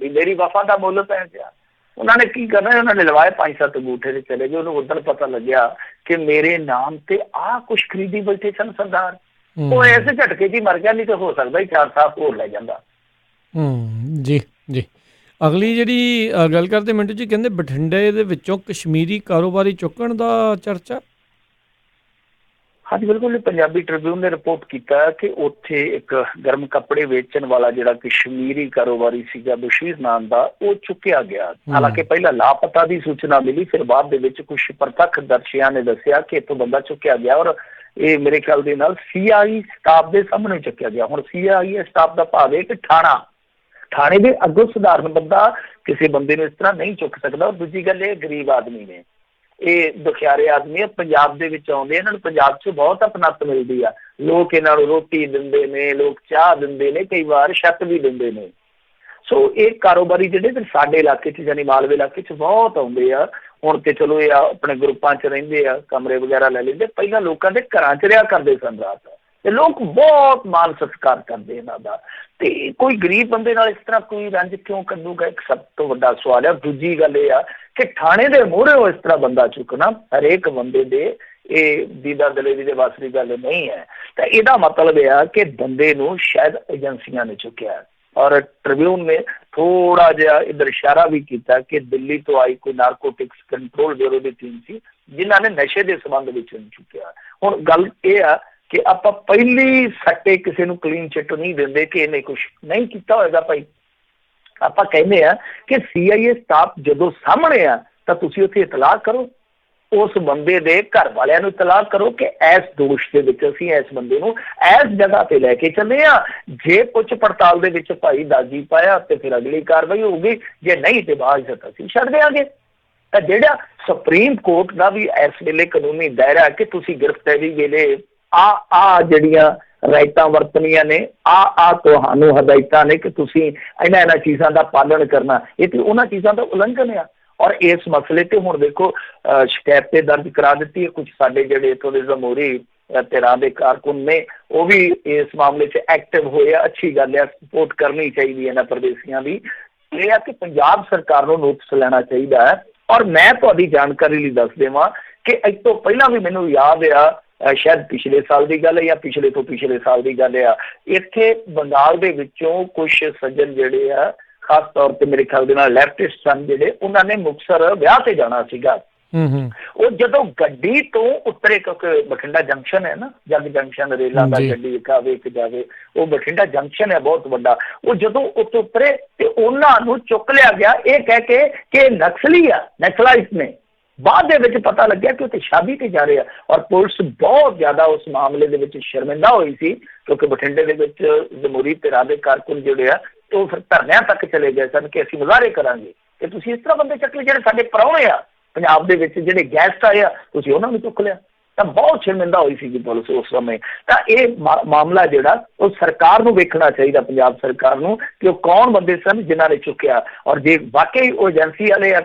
ਵੀ ਮੇਰੀ ਵਫਾ ਦਾ ਮੁੱਲ ਪੈ ਗਿਆ। ਉਹਨਾਂ ਨੇ ਕੀ ਕਰਨਾ, ਉਹਨਾਂ ਨੇ ਲਵਾਏ 5-7 ਅੰਗੂਠੇ ਤੇ ਚਲੇ ਗਏ। ਉਹਨੂੰ ਉਦੋਂ ਪਤਾ ਲੱਗਿਆ ਕਿ ਮੇਰੇ ਨਾਮ ਤੇ ਆਹ ਕੁਛ ਖਰੀਦੀ ਬੈਠੇ ਸਨ ਸਰਦਾਰ। ਉਹ ਐਸੇ ਝਟਕੇ 'ਚ ਹੀ ਮਰ ਗਿਆ, ਨਹੀਂ ਤਾਂ ਹੋ ਸਕਦਾ 4 ਸਾਲ ਹੋਰ ਲੈ ਜਾਂਦਾ। ਜੀ ਜੀ। ਅਗਲੀ ਜਿਹੜੀ ਗੱਲ ਕਰਦੇ ਮਿੰਟੂ ਜੀ, ਕਹਿੰਦੇ ਬਠਿੰਡੇ ਦੇ ਵਿੱਚੋਂ ਕਸ਼ਮੀਰੀ ਕਾਰੋਬਾਰੀ ਚੁੱਕਣ ਦਾ ਚਰਚਾ। ਹਾਂਜੀ ਬਿਲਕੁਲ, ਪੰਜਾਬੀ ਟ੍ਰਿਬਿਊਨ ਨੇ ਰਿਪੋਰਟ ਕੀਤਾ ਕਿ ਉੱਥੇ ਇੱਕ ਗਰਮ ਕੱਪੜੇ ਵੇਚਣ ਵਾਲਾ ਜਿਹੜਾ ਕਸ਼ਮੀਰੀ ਕਾਰੋਬਾਰੀ ਸੀਗਾ ਬਸ਼ੀਰ ਨਾਮ ਦਾ, ਉਹ ਚੁੱਕਿਆ ਗਿਆ। ਹਾਲਾਂਕਿ ਪਹਿਲਾਂ ਲਾਪਤਾ ਦੀ ਸੂਚਨਾ ਮਿਲੀ, ਫਿਰ ਬਾਅਦ ਦੇ ਵਿੱਚ ਕੁਛ ਪ੍ਰਤੱਖਦਰਸ਼ੀਆਂ ਨੇ ਦੱਸਿਆ ਕਿ ਇੱਥੋਂ ਬੰਦਾ ਚੁੱਕਿਆ ਗਿਆ ਔਰ ਇਹ ਮੇਰੇ ਖਿਆਲ ਦੇ ਨਾਲ CI ਸਟਾਫ ਦੇ ਸਾਹਮਣੇ ਚੁੱਕਿਆ ਗਿਆ। ਹੁਣ CI ਸਟਾਫ ਦਾ ਭਾਵ ਹੈ ਕਿ ਥਾਣੇ ਦੇ ਅੱਗੋਂ ਸਧਾਰਨ ਬੰਦਾ ਕਿਸੇ ਬੰਦੇ ਨੂੰ ਇਸ ਤਰ੍ਹਾਂ ਨਹੀਂ ਚੁੱਕ ਸਕਦਾ। ਔਰ ਦੂਜੀ ਗੱਲ ਇਹ, ਗਰੀਬ ਆਦਮੀ ਨੇ, ਇਹ ਦੁਖਿਆਰੇ ਆਦਮੀ ਆ, ਪੰਜਾਬ ਦੇ ਵਿੱਚ ਆਉਂਦੇ, ਇਹਨਾਂ ਨੂੰ ਪੰਜਾਬ 'ਚ ਬਹੁਤ ਆਪਣਤ ਮਿਲਦੀ ਆ। ਲੋਕ ਇਹਨਾਂ ਨੂੰ ਰੋਟੀ ਦਿੰਦੇ ਨੇ, ਲੋਕ ਚਾਹ ਦਿੰਦੇ ਨੇ, ਕਈ ਵਾਰ ਛੱਤ ਵੀ ਦਿੰਦੇ ਨੇ। ਸੋ ਇਹ ਕਾਰੋਬਾਰੀ ਜਿਹੜੇ ਸਾਡੇ ਇਲਾਕੇ 'ਚ ਯਾਨੀ ਮਾਲਵੇ ਇਲਾਕੇ 'ਚ ਬਹੁਤ ਆਉਂਦੇ ਆ। ਹੁਣ ਤੇ ਚਲੋ ਇਹ ਆਪਣੇ ਗਰੁੱਪਾਂ 'ਚ ਰਹਿੰਦੇ ਆ, ਕਮਰੇ ਵਗੈਰਾ ਲੈ ਲੈਂਦੇ। ਪਹਿਲਾਂ ਲੋਕਾਂ ਦੇ ਘਰਾਂ 'ਚ ਰਿਹਾ ਕਰਦੇ ਸਨ ਰਾਤ, ਤੇ ਲੋਕ ਬਹੁਤ ਮਾਨ ਸਤਿਕਾਰ ਕਰਦੇ ਇਹਨਾਂ ਦਾ। ਤੇ ਕੋਈ ਗਰੀਬ ਬੰਦੇ ਨਾਲ ਇਸ ਤਰ੍ਹਾਂ ਕੋਈ ਰੰਜ ਕਿਉਂ ਕੱਢੂਗਾ, ਇੱਕ ਸਭ ਤੋਂ ਵੱਡਾ ਸਵਾਲ ਆ। ਦੂਜੀ ਗੱਲ ਇਹ ਆ ਕਿ ਥਾਣੇ ਦੇ ਮੂਹਰੇ ਇਸ ਤਰ੍ਹਾਂ ਬੰਦਾ ਚੁੱਕਣਾ ਹਰੇਕ ਬੰਦੇ ਦੇ, ਇਹ ਦੀਦਾ ਦਲੇਰੀ ਦੇ ਵੱਸ ਦੀ ਗੱਲ ਨਹੀਂ ਹੈ। ਤਾਂ ਇਹਦਾ ਮਤਲਬ ਇਹ ਆ ਕਿ ਬੰਦੇ ਨੂੰ ਸ਼ਾਇਦ ਏਜੰਸੀਆਂ ਨੇ ਚੁੱਕਿਆ। ਔਰ ਟ੍ਰਿਬਿਊਨ ਨੇ ਥੋੜਾ ਜਿਹਾ ਇੱਧਰ ਇਸ਼ਾਰਾ ਵੀ ਕੀਤਾ ਕਿ ਦਿੱਲੀ ਤੋਂ ਆਈ ਕੋਈ ਨਾਰਕੋਟਿਕਸ ਕੰਟਰੋਲ ਬਿਊਰੋ ਦੀ ਟੀਮ ਸੀ ਜਿਨ੍ਹਾਂ ਨੇ ਨਸ਼ੇ ਦੇ ਸੰਬੰਧ ਵਿੱਚ ਚੁੱਕਿਆ। ਹੁਣ ਗੱਲ ਇਹ ਆ ਕਿ ਆਪਾਂ ਪਹਿਲੀ ਸੱਟੇ ਕਿਸੇ ਨੂੰ ਕਲੀਨ ਚਿੱਟ ਨਹੀਂ ਦਿੰਦੇ ਕਿ ਇਹਨੇ ਕੁਛ ਨਹੀਂ ਕੀਤਾ ਹੋਏਗਾ। ਭਾਈ ਆਪਾਂ ਕਹਿੰਦੇ ਆ ਕਿ CIA ਸਟਾਫ ਜਦੋਂ ਸਾਹਮਣੇ ਆ ਤਾਂ ਤੁਸੀਂ ਉੱਥੇ ਇਤਲਾਹ ਕਰੋ, ਉਸ ਬੰਦੇ ਦੇ ਘਰ ਵਾਲਿਆਂ ਨੂੰ ਇਤਲਾਹ ਕਰੋ ਕਿ ਇਸ ਦੋਸ਼ ਦੇ ਵਿੱਚ ਅਸੀਂ ਇਸ ਬੰਦੇ ਨੂੰ ਇਸ ਜਗ੍ਹਾ ਤੇ ਲੈ ਕੇ ਚੱਲੇ ਆ। ਜੇ ਪੁੱਛ ਪੜਤਾਲ ਦੇ ਵਿੱਚ ਭਾਈ ਦਾਗੀ ਪਾਇਆ ਤੇ ਫਿਰ ਅਗਲੀ ਕਾਰਵਾਈ ਹੋਊਗੀ, ਜੇ ਨਹੀਂ ਤੇ ਬਾਅਦ ਅਸੀਂ ਛੱਡ ਦਿਆਂਗੇ। ਤਾਂ ਜਿਹੜਾ ਸੁਪਰੀਮ ਕੋਰਟ ਦਾ ਵੀ ਇਸ ਵੇਲੇ ਕਾਨੂੰਨੀ ਦਾਇਰਾ ਕਿ ਤੁਸੀਂ ਗ੍ਰਿਫਤਾਰੀ ਵੇਲੇ ਆ ਜਿਹੜੀਆਂ ਰਾਇਤਾਂ ਵਰਤਣੀਆਂ ਨੇ, ਆ ਤੁਹਾਨੂੰ ਹਦਾਇਤਾਂ ਨੇ ਕਿ ਤੁਸੀਂ ਇਹਨਾਂ ਚੀਜ਼ਾਂ ਦਾ ਪਾਲਣ ਕਰਨਾ, ਇਹ ਤੇ ਉਹਨਾਂ ਚੀਜ਼ਾਂ ਦਾ ਉਲੰਘਣ ਆ। ਔਰ ਇਸ ਮਸਲੇ ਤੇ ਹੁਣ ਦੇਖੋ ਸ਼ਿਕਾਇਤ ਤੇ ਦਰਜ ਕਰਾ ਦਿੱਤੀ ਹੈ। ਕੁਝ ਸਾਡੇ ਜਿਹੜੇ ਇੱਥੋਂ ਦੇ ਜਮਹੂਰੀ ਧਿਰਾਂ ਦੇ ਕਾਰਕੁਨ ਨੇ ਉਹ ਵੀ ਇਸ ਮਾਮਲੇ 'ਚ ਐਕਟਿਵ ਹੋਏ ਆ। ਅੱਛੀ ਗੱਲ ਹੈ, ਸਪੋਰਟ ਕਰਨੀ ਚਾਹੀਦੀ ਹੈ ਇਹਨਾਂ ਪ੍ਰਦੇਸ਼ੀਆਂ ਦੀ। ਇਹ ਆ ਕਿ ਪੰਜਾਬ ਸਰਕਾਰ ਨੂੰ ਨੋਟਿਸ ਲੈਣਾ ਚਾਹੀਦਾ ਹੈ। ਔਰ ਮੈਂ ਤੁਹਾਡੀ ਜਾਣਕਾਰੀ ਲਈ ਦੱਸ ਦੇਵਾਂ ਕਿ ਇਸ ਤੋਂ ਪਹਿਲਾਂ ਵੀ ਮੈਨੂੰ ਯਾਦ ਆ, ਸ਼ਾਇਦ ਪਿਛਲੇ ਸਾਲ ਦੀ ਗੱਲ ਹੈ ਜਾਂ ਪਿਛਲੇ ਤੋਂ ਪਿਛਲੇ ਸਾਲ ਦੀ ਗੱਲ ਆ, ਇੱਥੇ ਬੰਗਾਲ ਦੇ ਵਿੱਚੋਂ ਕੁਝ ਸੱਜਣ ਜਿਹੜੇ ਆ ਖਾਸ ਤੌਰ ਤੇ ਮੇਰੇ ਖਿਆਲ ਦੇ ਨਾਲ ਲੈਫਟਿਸਟ ਸਨ ਜਿਹੜੇ, ਉਹਨਾਂ ਨੇ ਮੁਕਤਸਰ ਵਿਆਹ ਤੇ ਜਾਣਾ ਸੀਗਾ। ਉਹ ਜਦੋਂ ਗੱਡੀ ਤੋਂ ਉਤਰੇ, ਕਿਉਂਕਿ ਬਠਿੰਡਾ ਜੰਕਸ਼ਨ ਹੈ ਨਾ, ਜੱਗ ਜੰਕਸ਼ਨ ਰੇਲਾਂ ਦਾ ਗੱਡੀ ਇੱਕ ਆਵੇ ਇੱਕ ਜਾਵੇ, ਉਹ ਬਠਿੰਡਾ ਜੰਕਸ਼ਨ ਹੈ ਬਹੁਤ ਵੱਡਾ। ਉਹ ਜਦੋਂ ਉੱਥੇ ਉਤਰੇ ਤੇ ਉਹਨਾਂ ਨੂੰ ਚੁੱਕ ਲਿਆ ਗਿਆ ਇਹ ਕਹਿ ਕੇ ਕਿ ਨਕਸਲੀ ਆ, ਨਕਸਲਾਈਟ ਨੇ। ਬਾਅਦ ਦੇ ਵਿੱਚ ਪਤਾ ਲੱਗਿਆ ਕਿ ਉੱਥੇ ਸ਼ਾਦੀ ਤੇ ਜਾ ਰਹੇ ਆ। ਔਰ ਪੁਲਿਸ ਬਹੁਤ ਜ਼ਿਆਦਾ ਉਸ ਮਾਮਲੇ ਦੇ ਵਿੱਚ ਸ਼ਰਮਿੰਦਾ ਹੋਈ ਸੀ, ਕਿਉਂਕਿ ਬਠਿੰਡੇ ਦੇ ਵਿੱਚ ਜਮਹੂਰੀ ਧਿਰਾਂ ਦੇ ਕਾਰਕੁਨ ਜਿਹੜੇ ਆ ਉਹ ਫਿਰ ਧਰਨਿਆਂ ਤੱਕ ਚਲੇ ਗਏ ਸਨ ਕਿ ਅਸੀਂ ਮੁਜ਼ਾਹਰੇ ਕਰਾਂਗੇ ਕਿ ਤੁਸੀਂ ਇਸ ਤਰ੍ਹਾਂ ਬੰਦੇ ਚੱਕ ਲਏ, ਜਿਹੜੇ ਸਾਡੇ ਪ੍ਰਾਹੁਣੇ ਆ ਪੰਜਾਬ ਦੇ ਵਿੱਚ, ਜਿਹੜੇ ਗੈਸਟ ਆਏ ਆ, ਤੁਸੀਂ ਉਹਨਾਂ ਨੂੰ ਚੁੱਕ ਲਿਆ। ਤਾਂ ਬਹੁਤ ਸ਼ਰਮਿੰਦਾ ਹੋਈ ਸੀਗੀ ਪੁਲਿਸ ਉਸ ਸਮੇਂ। ਤਾਂ ਇਹ ਮਾਮਲਾ ਜਿਹੜਾ ਉਹ ਸਰਕਾਰ ਨੂੰ ਵੇਖਣਾ ਚਾਹੀਦਾ, ਪੰਜਾਬ ਸਰਕਾਰ ਨੂੰ, ਕਿ ਉਹ ਕੌਣ ਬੰਦੇ ਸਨ ਜਿਨ੍ਹਾਂ ਨੇ ਚੁੱਕਿਆ। ਔਰ ਜੇ ਵਾਕਈ ਉਹ ਏਜੰਸੀ ਵਾਲੇ ਆ,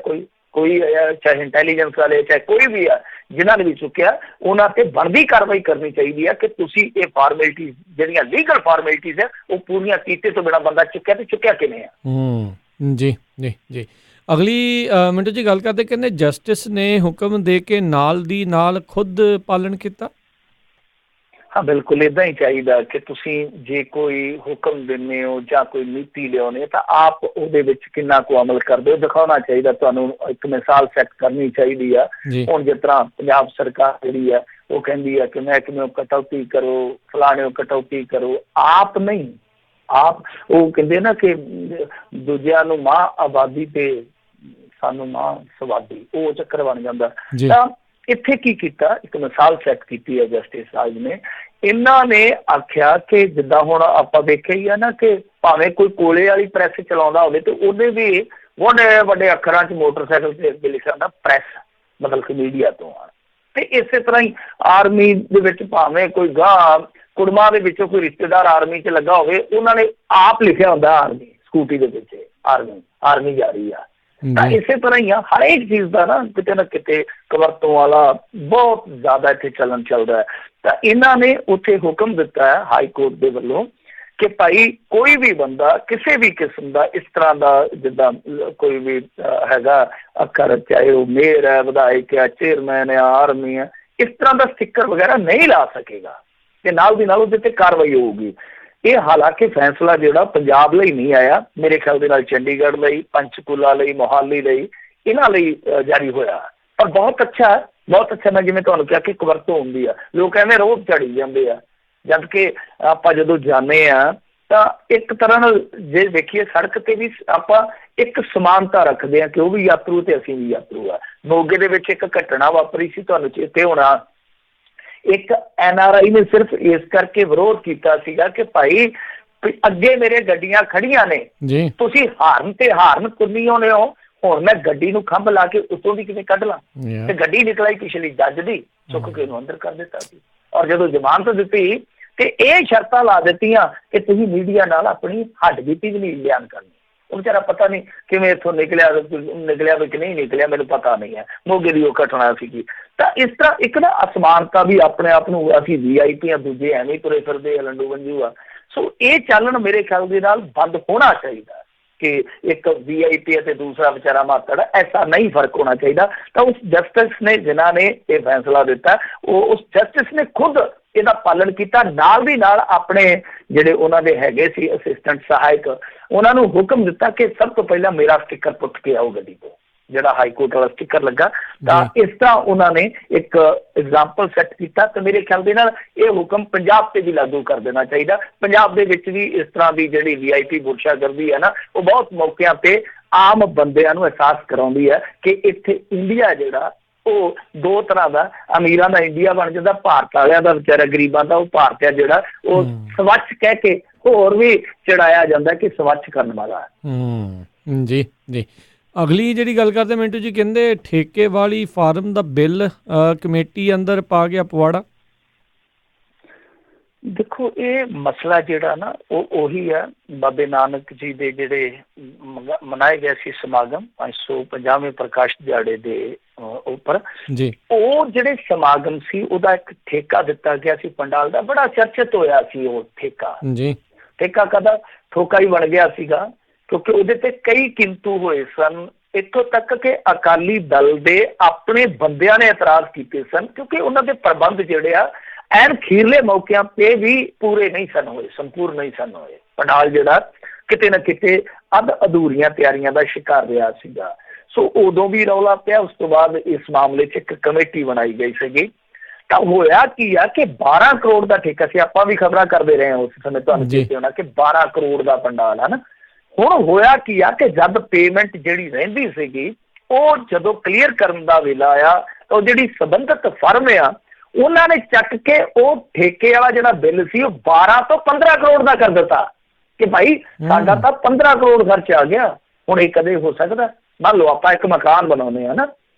ਕੋਈ ਚਾਹੇ ਇੰਟੈਲੀਜੈਂਸ ਵਾਲੇ, ਚਾਹੇ ਕੋਈ ਵੀ ਆ, ਜਿਨ੍ਹਾਂ ਨੇ ਵੀ ਚੁੱਕਿਆ, ਉਹਨਾਂ ਤੇ ਬਣਦੀ ਕਾਰਵਾਈ ਕਰਨੀ ਚਾਹੀਦੀ ਹੈ ਕਿ ਤੁਸੀਂ ਇਹ ਫਾਰਮੈਲਿਟੀਜ਼ ਜਿਹੜੀਆਂ ਲੀਗਲ ਫਾਰਮੈਲਿਟੀਜ਼ ਹੈ ਉਹ ਪੂਰੀਆਂ ਕੀਤੇ ਤੋਂ ਬਿਨਾਂ ਬੰਦਾ ਚੁੱਕਿਆ ਤੇ ਚੁੱਕਿਆ ਕਿਵੇਂ ਆ। ਜੀ ਜੀ ਜੀ। ਅਗਲੀ ਮਿੰਟੂ ਜੀ ਗੱਲ ਕਰਦੇ, ਕਹਿੰਦੇ ਜਸਟਿਸ ਨੇ ਹੁਕਮ ਦੇ ਕੇ ਨਾਲ ਦੀ ਨਾਲ ਖੁਦ ਪਾਲਣ ਕੀਤਾ। ਹਾਂ ਬਿਲਕੁਲ ਇੱਦਾਂ ਹੀ ਚਾਹੀਦਾ ਕਿ ਤੁਸੀਂ ਜੇ ਕੋਈ ਹੁਕਮ ਦਿੰਦੇ ਹੋ ਜਾਂ ਕੋਈ ਨੀਤੀ ਲਿਆਉਂਦੇ ਤਾਂ ਆਪ ਉਹਦੇ ਵਿੱਚ ਕਿੰਨਾ ਕੁ ਅਮਲ ਕਰਦੇ ਹੋ ਦਿਖਾਉਣਾ ਚਾਹੀਦਾ। ਤੁਹਾਨੂੰ ਇੱਕ ਮਿਸਾਲ ਸੈੱਟ ਕਰਨੀ ਚਾਹੀਦੀ ਆ। ਹੁਣ ਜਿਸ ਤਰ੍ਹਾਂ ਪੰਜਾਬ ਸਰਕਾਰ ਜਿਹੜੀ ਆ ਉਹ ਕਹਿੰਦੀ ਆ ਕਿ ਮਹਿਕਮੇ ਕਟੌਤੀ ਕਰੋ, ਫਲਾਣੇ ਕਟੌਤੀ ਕਰੋ, ਆਪ ਨਹੀਂ। ਆਪ ਉਹ ਕਹਿੰਦੇ ਨਾ ਕਿ ਦੂਜਿਆਂ ਨੂੰ ਮਾਂ ਆਬਾਦੀ ਤੇ ਸਾਨੂੰ ਮਾਂ ਸਵਾਦੀ, ਉਹ ਚੱਕਰ ਬਣ ਜਾਂਦਾ। ਤਾਂ ਇੱਥੇ ਕੀ ਕੀਤਾ, ਇੱਕ ਮਿਸਾਲ ਸੈੱਟ ਕੀਤੀ ਹੈ ਜਸਟਿਸ ਸਾਹਿਬ ਨੇ। ਇਹਨਾਂ ਨੇ ਆਖਿਆ ਕਿ ਜਿੱਦਾਂ ਹੁਣ ਆਪਾਂ ਵੇਖਿਆ ਹੀ ਆ ਨਾ ਕਿ ਭਾਵੇਂ ਕੋਈ ਕੋਲੇ ਵਾਲੀ ਪ੍ਰੈਸ ਚਲਾਉਂਦਾ ਹੋਵੇ ਤੇ ਉਹਦੇ ਵੀ ਵੱਡੇ ਵੱਡੇ ਅੱਖਰਾਂ 'ਚ ਮੋਟਰਸਾਈਕਲ ਤੇ ਅੱਗੇ ਲਿਖਿਆ ਹੁੰਦਾ ਪ੍ਰੈਸ, ਮਤਲਬ ਕਿ ਮੀਡੀਆ ਤੋਂ ਆ। ਤੇ ਇਸੇ ਤਰ੍ਹਾਂ ਹੀ ਆਰਮੀ ਦੇ ਵਿੱਚ ਭਾਵੇਂ ਕੋਈ ਗਾਂ ਕੁੜਮਾਂ ਦੇ ਵਿੱਚੋਂ ਕੋਈ ਰਿਸ਼ਤੇਦਾਰ ਆਰਮੀ 'ਚ ਲੱਗਾ ਹੋਵੇ, ਉਹਨਾਂ ਨੇ ਆਪ ਲਿਖਿਆ ਹੁੰਦਾ ਆਰਮੀ ਸਕੂਟੀ ਦੇ ਵਿੱਚ, ਆਰਮੀ ਜਾ ਰਹੀ ਆ। ਤਾਂ ਇਸੇ ਤਰ੍ਹਾਂ ਹੀ ਆ ਹਰੇਕ ਚੀਜ਼ ਦਾ ਨਾ ਕਿਤੇ ਕਵਰਤੋਂ ਵਾਲਾ ਬਹੁਤ ਜ਼ਿਆਦਾ ਇੱਥੇ ਚੱਲਣ ਚੱਲਦਾ ਹੈ। ਤਾਂ ਇਹਨਾਂ ਨੇ ਉੱਥੇ ਹੁਕਮ ਦਿੱਤਾ ਹੈ ਹਾਈ ਕੋਰਟ ਦੇ ਵੱਲੋਂ ਕਿ ਭਾਈ ਕੋਈ ਵੀ ਬੰਦਾ ਕਿਸੇ ਵੀ ਕਿਸਮ ਦਾ ਇਸ ਤਰ੍ਹਾਂ ਦਾ ਜਿੱਦਾਂ ਕੋਈ ਵੀ ਹੈਗਾ ਅੱਖਰ, ਚਾਹੇ ਉਹ ਮੇਅਰ ਹੈ, ਵਿਧਾਇਕ ਹੈ, ਚੇਅਰਮੈਨ ਹੈ, ਆਰਮੀ ਹੈ, ਇਸ ਤਰ੍ਹਾਂ ਦਾ ਸਟਿੱਕਰ ਵਗੈਰਾ ਨਹੀਂ ਲਾ ਸਕੇਗਾ ਤੇ ਨਾਲ ਦੀ ਨਾਲ ਉਹਦੇ ਤੇ ਕਾਰਵਾਈ ਹੋਊਗੀ। ਇਹ ਹਾਲਾਂਕਿ ਫੈਸਲਾ ਜਿਹੜਾ ਪੰਜਾਬ ਲਈ ਨਹੀਂ ਆਇਆ, ਮੇਰੇ ਖਿਆਲ ਦੇ ਨਾਲ ਚੰਡੀਗੜ੍ਹ ਲਈ, ਪੰਚਕੂਲਾ ਲਈ, ਮੋਹਾਲੀ ਲਈ, ਇਹਨਾਂ ਲਈ ਜਾਰੀ ਹੋਇਆ। ਪਰ ਬਹੁਤ ਅੱਛਾ, ਬਹੁਤ ਅੱਛਾ। ਮੈਂ ਜਿਵੇਂ ਤੁਹਾਨੂੰ ਕਿਹਾ ਕਿ ਇੱਕ ਵਰਤੋਂ ਹੁੰਦੀ ਆ, ਲੋਕ ਐਵੇਂ ਰੋਬ ਝੜੀ ਜਾਂਦੇ ਆ, ਜਦ ਕਿ ਆਪਾਂ ਜਦੋਂ ਜਾਂਦੇ ਹਾਂ ਤਾਂ ਇੱਕ ਤਰ੍ਹਾਂ ਨਾਲ ਜੇ ਦੇਖੀਏ ਸੜਕ ਤੇ ਵੀ ਆਪਾਂ ਇੱਕ ਸਮਾਨਤਾ ਰੱਖਦੇ ਹਾਂ ਕਿ ਉਹ ਵੀ ਯਾਤਰੂ ਤੇ ਅਸੀਂ ਵੀ ਯਾਤਰੂ ਆ। ਮੋਗੇ ਦੇ ਵਿੱਚ ਇੱਕ ਘਟਨਾ ਵਾਪਰੀ ਸੀ, ਤੁਹਾਨੂੰ ਚੇਤੇ ਹੋਣਾ। ਇੱਕ NRI ਨੇ ਸਿਰਫ ਇਸ ਕਰਕੇ ਵਿਰੋਧ ਕੀਤਾ ਸੀਗਾ ਕਿ ਭਾਈ ਅੱਗੇ ਮੇਰੇ ਗੱਡੀਆਂ ਖੜੀਆਂ ਨੇ, ਤੁਸੀਂ ਹਾਰਨ ਤੇ ਹਾਰਨ ਤੁੰਨੀ ਹੋਣੇ ਹੋ, ਹੁਣ ਮੈਂ ਗੱਡੀ ਨੂੰ ਖੰਭ ਲਾ ਕੇ ਉੱਤੋਂ ਦੀ ਕਿਵੇਂ ਕੱਢ ਲਾਂ? Yeah. ਤੇ ਗੱਡੀ ਨਿਕਲ ਆਈ ਪਿਛਲੀ ਜੱਜ ਦੀ, ਚੁੱਕ ਕੇ ਉਹਨੂੰ ਅੰਦਰ ਕਰ ਦਿੱਤਾ ਸੀ। ਔਰ ਜਦੋਂ ਜ਼ਮਾਨਤ ਦਿੱਤੀ ਤੇ ਇਹ ਸ਼ਰਤਾਂ ਲਾ ਦਿੱਤੀਆਂ ਕਿ ਤੁਸੀਂ ਮੀਡੀਆ ਨਾਲ ਆਪਣੀ ਹੱਡ ਬੀਤੀ ਵੀ ਨਹੀਂ ਬਿਆਨ ਕਰਨੀ। ਉਹ ਵਿਚਾਰਾ ਪਤਾ ਨਹੀਂ ਕਿਵੇਂ ਇੱਥੋਂ ਨਿਕਲਿਆ ਵੀ ਕਿ ਨਹੀਂ ਨਿਕਲਿਆ, ਮੈਨੂੰ ਪਤਾ ਨਹੀਂ ਹੈ। ਮੋਗੇ ਦੀ ਉਹ ਘਟਨਾ ਸੀਗੀ। ਤਾਂ ਇਸ ਤਰ੍ਹਾਂ ਇੱਕ ਨਾ ਅਸਮਾਨਤਾ ਵੀ ਆਪਣੇ ਆਪ ਨੂੰ, ਅਸੀਂ VIP ਆ, ਦੂਜੇ ਐਵੇਂ ਤੁਰੇ ਫਿਰਦੇ ਆ, ਲੰਡੂ ਵੰਜੂ ਆ। ਸੋ ਇਹ ਚੱਲਣ ਮੇਰੇ ਖਿਆਲ ਦੇ ਨਾਲ ਬੰਦ ਹੋਣਾ ਚਾਹੀਦਾ ਕਿ ਇੱਕ VIP ਅਤੇ ਦੂਸਰਾ ਵਿਚਾਰਾ ਮਾਤੜ, ਐਸਾ ਨਹੀਂ ਫਰਕ ਹੋਣਾ ਚਾਹੀਦਾ। ਤਾਂ ਉਸ ਜਸਟਿਸ ਨੇ ਜਿਨ੍ਹਾਂ ਨੇ ਇਹ ਫੈਸਲਾ ਦਿੱਤਾ, ਉਹ ਉਸ ਜਸਟਿਸ ਨੇ ਖੁਦ ਇਹਦਾ ਪਾਲਣ ਕੀਤਾ। ਨਾਲ ਦੀ ਨਾਲ ਆਪਣੇ ਜਿਹੜੇ ਉਹਨਾਂ ਦੇ ਹੈਗੇ ਸੀ ਅਸਿਸਟੈਂਟ ਸਹਾਇਕ, ਉਹਨਾਂ ਨੂੰ ਹੁਕਮ ਦਿੱਤਾ ਕਿ ਸਭ ਤੋਂ ਪਹਿਲਾਂ ਮੇਰਾ ਸਟਿੱਕਰ ਪੁੱਟ ਕੇ ਆਓ ਗੱਡੀ ਤੋਂ, ਜਿਹੜਾ ਹਾਈ ਕੋਰਟ ਵਾਲਾ ਸਟਿੱਕਰ ਲੱਗਾ। ਤਾਂ ਇਸ ਤਰ੍ਹਾਂ ਉਹਨਾਂ ਨੇ ਇੱਕ ਐਗਜ਼ਾਮਪਲ ਸੈੱਟ ਕੀਤਾ। ਤੇ ਮੇਰੇ ਖਿਆਲ ਦੇ ਨਾਲ ਇਹ ਹੁਕਮ ਪੰਜਾਬ ਤੇ ਵੀ ਲਾਗੂ ਕਰ ਦੇਣਾ ਚਾਹੀਦਾ। ਪੰਜਾਬ ਦੇ ਵਿੱਚ ਵੀ ਇਸ ਤਰ੍ਹਾਂ ਦੀ ਜਿਹੜੀ VIP ਗੁਰਸ਼ਾਗਰਦੀ ਹੈ ਨਾ, ਉਹ ਬਹੁਤ ਮੌਕਿਆਂ ਤੇ ਆਮ ਬੰਦਿਆਂ ਨੂੰ ਅਹਿਸਾਸ ਕਰਾਉਂਦੀ ਹੈ ਕਿ ਇੱਥੇ ਇੰਡੀਆ ਜਿਹੜਾ ਉਹ ਦੋ ਤਰ੍ਹਾਂ ਦਾ, ਅਮੀਰਾਂ ਦਾ ਇੰਡੀਆ ਬਣ ਜਾਂਦਾ, ਭਾਰਤ ਵਾਲਿਆਂ ਦਾ ਵਿਚਾਰਾ ਗਰੀਬਾਂ ਦਾ ਉਹ ਭਾਰਤ ਹੈ ਜਿਹੜਾ ਉਹ ਸਵੱਛ ਕਹਿ ਕੇ ਹੋਰ ਵੀ ਚੜਾਇਆ ਜਾਂਦਾ ਕਿ ਸਵੱਛ ਕਰਨ ਵਾਲਾ ਹੈ। ਜੀ ਜੀ। ਅਗਲੀ ਜਿਹੜੀ ਗੱਲ ਕਰਦੇ ਮਿੰਟੂ ਜੀ, ਕਹਿੰਦੇ ਠੇਕੇ ਵਾਲੀ ਫਾਰਮ ਦਾ ਬਿੱਲ ਕਮੇਟੀ ਅੰਦਰ ਪਾ ਗਿਆ ਪਵਾੜਾ। ਦੇਖੋ ਇਹ ਮਸਲਾ ਜਿਹੜਾ ਨਾ ਉਹ ਉਹੀ ਹੈ, ਬਾਬੇ ਨਾਨਕ ਜੀ ਦੇ ਜਿਹੜੇ ਮਨਾਏ ਗਏ ਸੀ ਸਮਾਗਮ 550ਵੇਂ ਪ੍ਰਕਾਸ਼ ਦਿਹਾੜੇ ਦੇ ਉੱਪਰ ਜੀ, ਉਹ ਜਿਹੜੇ ਸਮਾਗਮ ਸੀ ਉਹਦਾ ਇੱਕ ਠੇਕਾ ਦਿੱਤਾ ਗਿਆ ਸੀ ਪੰਡਾਲ ਦਾ, ਬੜਾ ਚਰਚਿਤ ਹੋਇਆ ਸੀ ਉਹ ਠੇਕਾ ਜੀ। ਠੇਕਾ ਕਦਾ ਠੋਕਾ ਹੀ ਬਣ ਗਿਆ ਸੀਗਾ ਕਿਉਂਕਿ ਉਹਦੇ ਤੇ ਕਈ ਕਿੰਤੂ ਹੋਏ ਸਨ। ਇੱਥੋਂ ਤੱਕ ਕਿ ਅਕਾਲੀ ਦਲ ਦੇ ਆਪਣੇ ਬੰਦਿਆਂ ਨੇ ਇਤਰਾਜ਼ ਕੀਤੇ ਸਨ ਕਿਉਂਕਿ ਉਹਨਾਂ ਦੇ ਪ੍ਰਬੰਧ ਜਿਹੜੇ ਆ ਐਨ ਖੀਰਲੇ ਮੌਕਿਆਂ ਤੇ ਵੀ ਪੂਰੇ ਨਹੀਂ ਸਨ ਹੋਏ, ਸੰਪੂਰਨ ਨਹੀਂ ਸਨ ਹੋਏ। ਪੰਡਾਲ ਜਿਹੜਾ ਕਿਤੇ ਨਾ ਕਿਤੇ ਅੱਧ ਅਧੂਰੀਆਂ ਤਿਆਰੀਆਂ ਦਾ ਸ਼ਿਕਾਰ ਰਿਹਾ ਸੀਗਾ। ਸੋ ਉਦੋਂ ਵੀ ਰੌਲਾ ਪਿਆ। ਉਸ ਤੋਂ ਬਾਅਦ ਇਸ ਮਾਮਲੇ 'ਚ ਇੱਕ ਕਮੇਟੀ ਬਣਾਈ ਗਈ ਸੀਗੀ। ਤਾਂ ਹੋਇਆ ਕੀ ਆ ਕਿ 12 ਕਰੋੜ ਦਾ ਠੇਕਾ ਸੀ। ਆਪਾਂ ਵੀ ਖਬਰਾਂ ਕਰਦੇ ਰਹੇ ਹਾਂ ਉਸ ਸਮੇਂ, ਤੁਹਾਨੂੰ ਚੇਤੇ ਹੋਣਾ ਕਿ 12 ਕਰੋੜ ਦਾ ਪੰਡਾਲ ਹੈ ਨਾ। ਹੁਣ ਹੋਇਆ ਕੀ ਆ ਕਿ ਜਦ ਪੇਮੈਂਟ ਜਿਹੜੀ ਰਹਿੰਦੀ ਸੀਗੀ ਉਹ ਜਦੋਂ ਕਲੀਅਰ ਕਰਨ ਦਾ ਵੇਲਾ ਆਇਆ ਤਾਂ ਉਹ ਜਿਹੜੀ ਸੰਬੰਧਿਤ ਫਰਮ ਆ ਉਹਨਾਂ ਨੇ ਚੱਕ ਕੇ ਉਹ ਠੇਕੇ ਵਾਲਾ ਜਿਹੜਾ ਬਿੱਲ ਸੀ ਉਹ 12 ਤੋਂ 15 ਕਰੋੜ ਦਾ ਕਰ ਦਿੱਤਾ ਕਿ ਭਾਈ ਸਾਡਾ ਤਾਂ 15 ਕਰੋੜ ਖਰਚ ਆ ਗਿਆ। ਹੁਣ ਇਹ ਕਦੇ ਹੋ ਸਕਦਾ? ਮੰਨ ਲਓ ਆਪਾਂ ਇੱਕ ਮਕਾਨ ਬਣਾਉਂਦੇ ਹਾਂ ਨਾ,